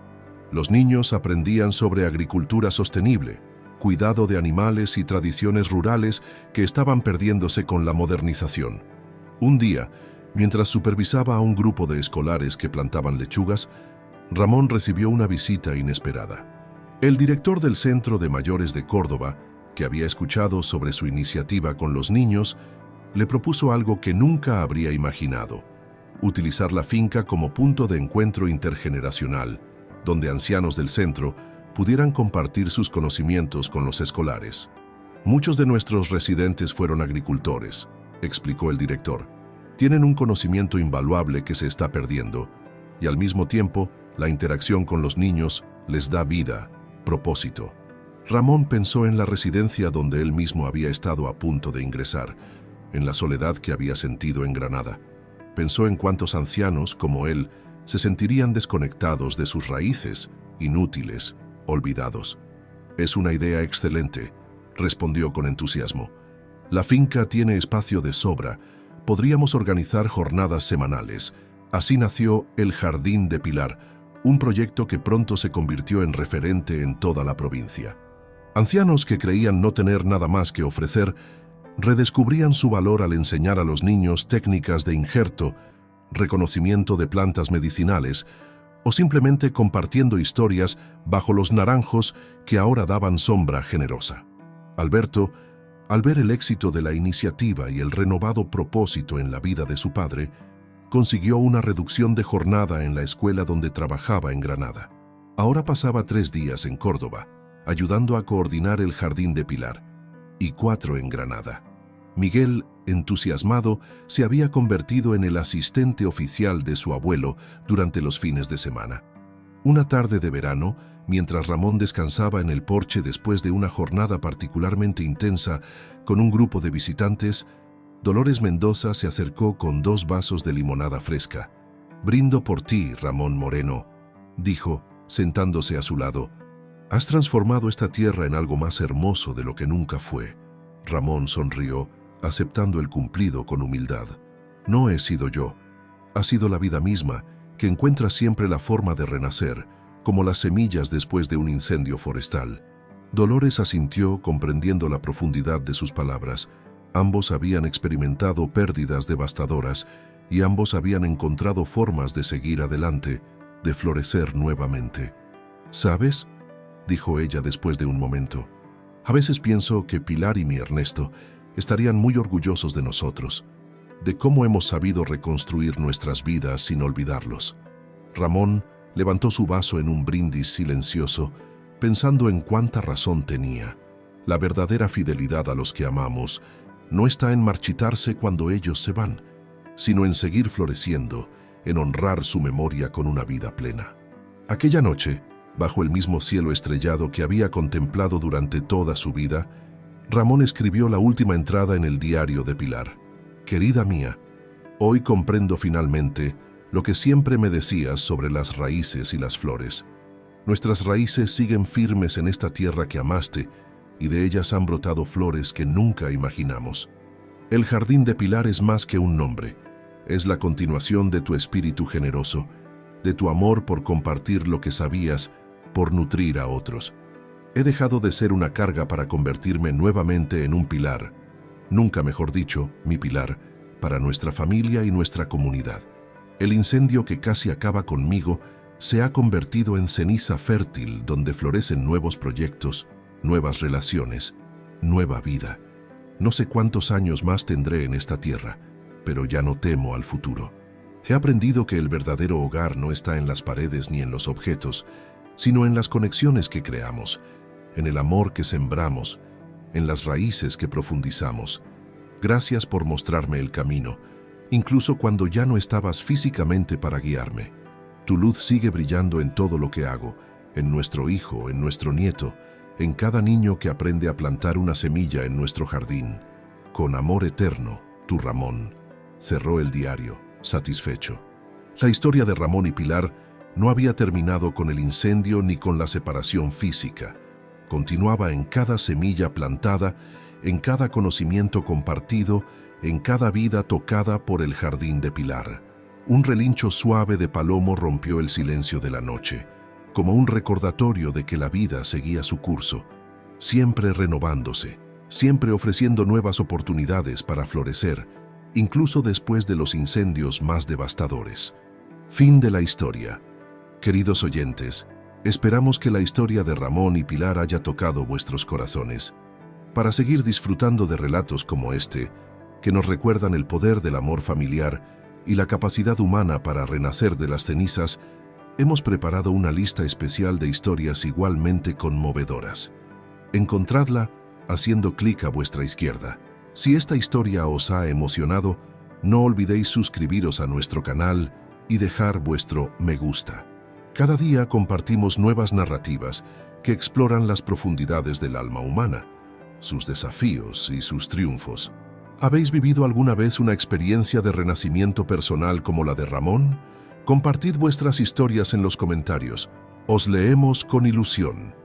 Los niños aprendían sobre agricultura sostenible, cuidado de animales y tradiciones rurales que estaban perdiéndose con la modernización. Un día, mientras supervisaba a un grupo de escolares que plantaban lechugas, Ramón recibió una visita inesperada. El director del Centro de Mayores de Córdoba, que había escuchado sobre su iniciativa con los niños, le propuso algo que nunca habría imaginado: utilizar la finca como punto de encuentro intergeneracional, donde ancianos del centro pudieran compartir sus conocimientos con los escolares. «Muchos de nuestros residentes fueron agricultores», explicó el director. «Tienen un conocimiento invaluable que se está perdiendo, y al mismo tiempo, la interacción con los niños les da vida, propósito». Ramón pensó en la residencia donde él mismo había estado a punto de ingresar, en la soledad que había sentido en Granada. Pensó en cuántos ancianos, como él, se sentirían desconectados de sus raíces, inútiles, olvidados. «Es una idea excelente», respondió con entusiasmo. «La finca tiene espacio de sobra. Podríamos organizar jornadas semanales, Así nació el Jardín de Pilar, un proyecto que pronto se convirtió en referente en toda la provincia. Ancianos que creían no tener nada más que ofrecer, redescubrían su valor al enseñar a los niños técnicas de injerto, reconocimiento de plantas medicinales o simplemente compartiendo historias bajo los naranjos que ahora daban sombra generosa. Alberto, al ver el éxito de la iniciativa y el renovado propósito en la vida de su padre, consiguió una reducción de jornada en la escuela donde trabajaba en Granada. Ahora pasaba 3 días en Córdoba, ayudando a coordinar el Jardín de Pilar, y 4 en Granada. Miguel, entusiasmado, se había convertido en el asistente oficial de su abuelo durante los fines de semana. Una tarde de verano, mientras Ramón descansaba en el porche después de una jornada particularmente intensa con un grupo de visitantes, Dolores Mendoza se acercó con 2 vasos de limonada fresca. «Brindo por ti, Ramón Moreno», dijo, sentándose a su lado. «Has transformado esta tierra en algo más hermoso de lo que nunca fue». Ramón sonrió, aceptando el cumplido con humildad. «No he sido yo. Ha sido la vida misma, que encuentra siempre la forma de renacer, como las semillas después de un incendio forestal». Dolores asintió, comprendiendo la profundidad de sus palabras. Ambos habían experimentado pérdidas devastadoras y ambos habían encontrado formas de seguir adelante, de florecer nuevamente. «¿Sabes?», dijo ella después de un momento. «A veces pienso que Pilar y mi Ernesto estarían muy orgullosos de nosotros, de cómo hemos sabido reconstruir nuestras vidas sin olvidarlos». Ramón levantó su vaso en un brindis silencioso, pensando en cuánta razón tenía. La verdadera fidelidad a los que amamos no está en marchitarse cuando ellos se van, sino en seguir floreciendo, en honrar su memoria con una vida plena. Aquella noche, bajo el mismo cielo estrellado que había contemplado durante toda su vida, Ramón escribió la última entrada en el diario de Pilar. «Querida mía, hoy comprendo finalmente lo que siempre me decías sobre las raíces y las flores. Nuestras raíces siguen firmes en esta tierra que amaste, y de ellas han brotado flores que nunca imaginamos. El Jardín de Pilar es más que un nombre, es la continuación de tu espíritu generoso, de tu amor por compartir lo que sabías, por nutrir a otros. He dejado de ser una carga para convertirme nuevamente en un pilar, nunca mejor dicho, mi pilar, para nuestra familia y nuestra comunidad. El incendio que casi acaba conmigo se ha convertido en ceniza fértil donde florecen nuevos proyectos, nuevas relaciones, nueva vida. No sé cuántos años más tendré en esta tierra, pero ya no temo al futuro. He aprendido que el verdadero hogar no está en las paredes ni en los objetos, sino en las conexiones que creamos, en el amor que sembramos, en las raíces que profundizamos. Gracias por mostrarme el camino, incluso cuando ya no estabas físicamente para guiarme. Tu luz sigue brillando en todo lo que hago, en nuestro hijo, en nuestro nieto, en cada niño que aprende a plantar una semilla en nuestro jardín. Con amor eterno, tu Ramón». Cerró el diario, satisfecho. La historia de Ramón y Pilar no había terminado con el incendio ni con la separación física. Continuaba en cada semilla plantada, en cada conocimiento compartido, en cada vida tocada por el Jardín de Pilar. Un relincho suave de palomo rompió el silencio de la noche, como un recordatorio de que la vida seguía su curso, siempre renovándose, siempre ofreciendo nuevas oportunidades para florecer, incluso después de los incendios más devastadores. Fin de la historia. Queridos oyentes, esperamos que la historia de Ramón y Pilar haya tocado vuestros corazones. Para seguir disfrutando de relatos como este, que nos recuerdan el poder del amor familiar y la capacidad humana para renacer de las cenizas, hemos preparado una lista especial de historias igualmente conmovedoras. Encontradla haciendo clic a vuestra izquierda. Si esta historia os ha emocionado, no olvidéis suscribiros a nuestro canal y dejar vuestro me gusta. Cada día compartimos nuevas narrativas que exploran las profundidades del alma humana, sus desafíos y sus triunfos. ¿Habéis vivido alguna vez una experiencia de renacimiento personal como la de Ramón? Compartid vuestras historias en los comentarios. Os leemos con ilusión.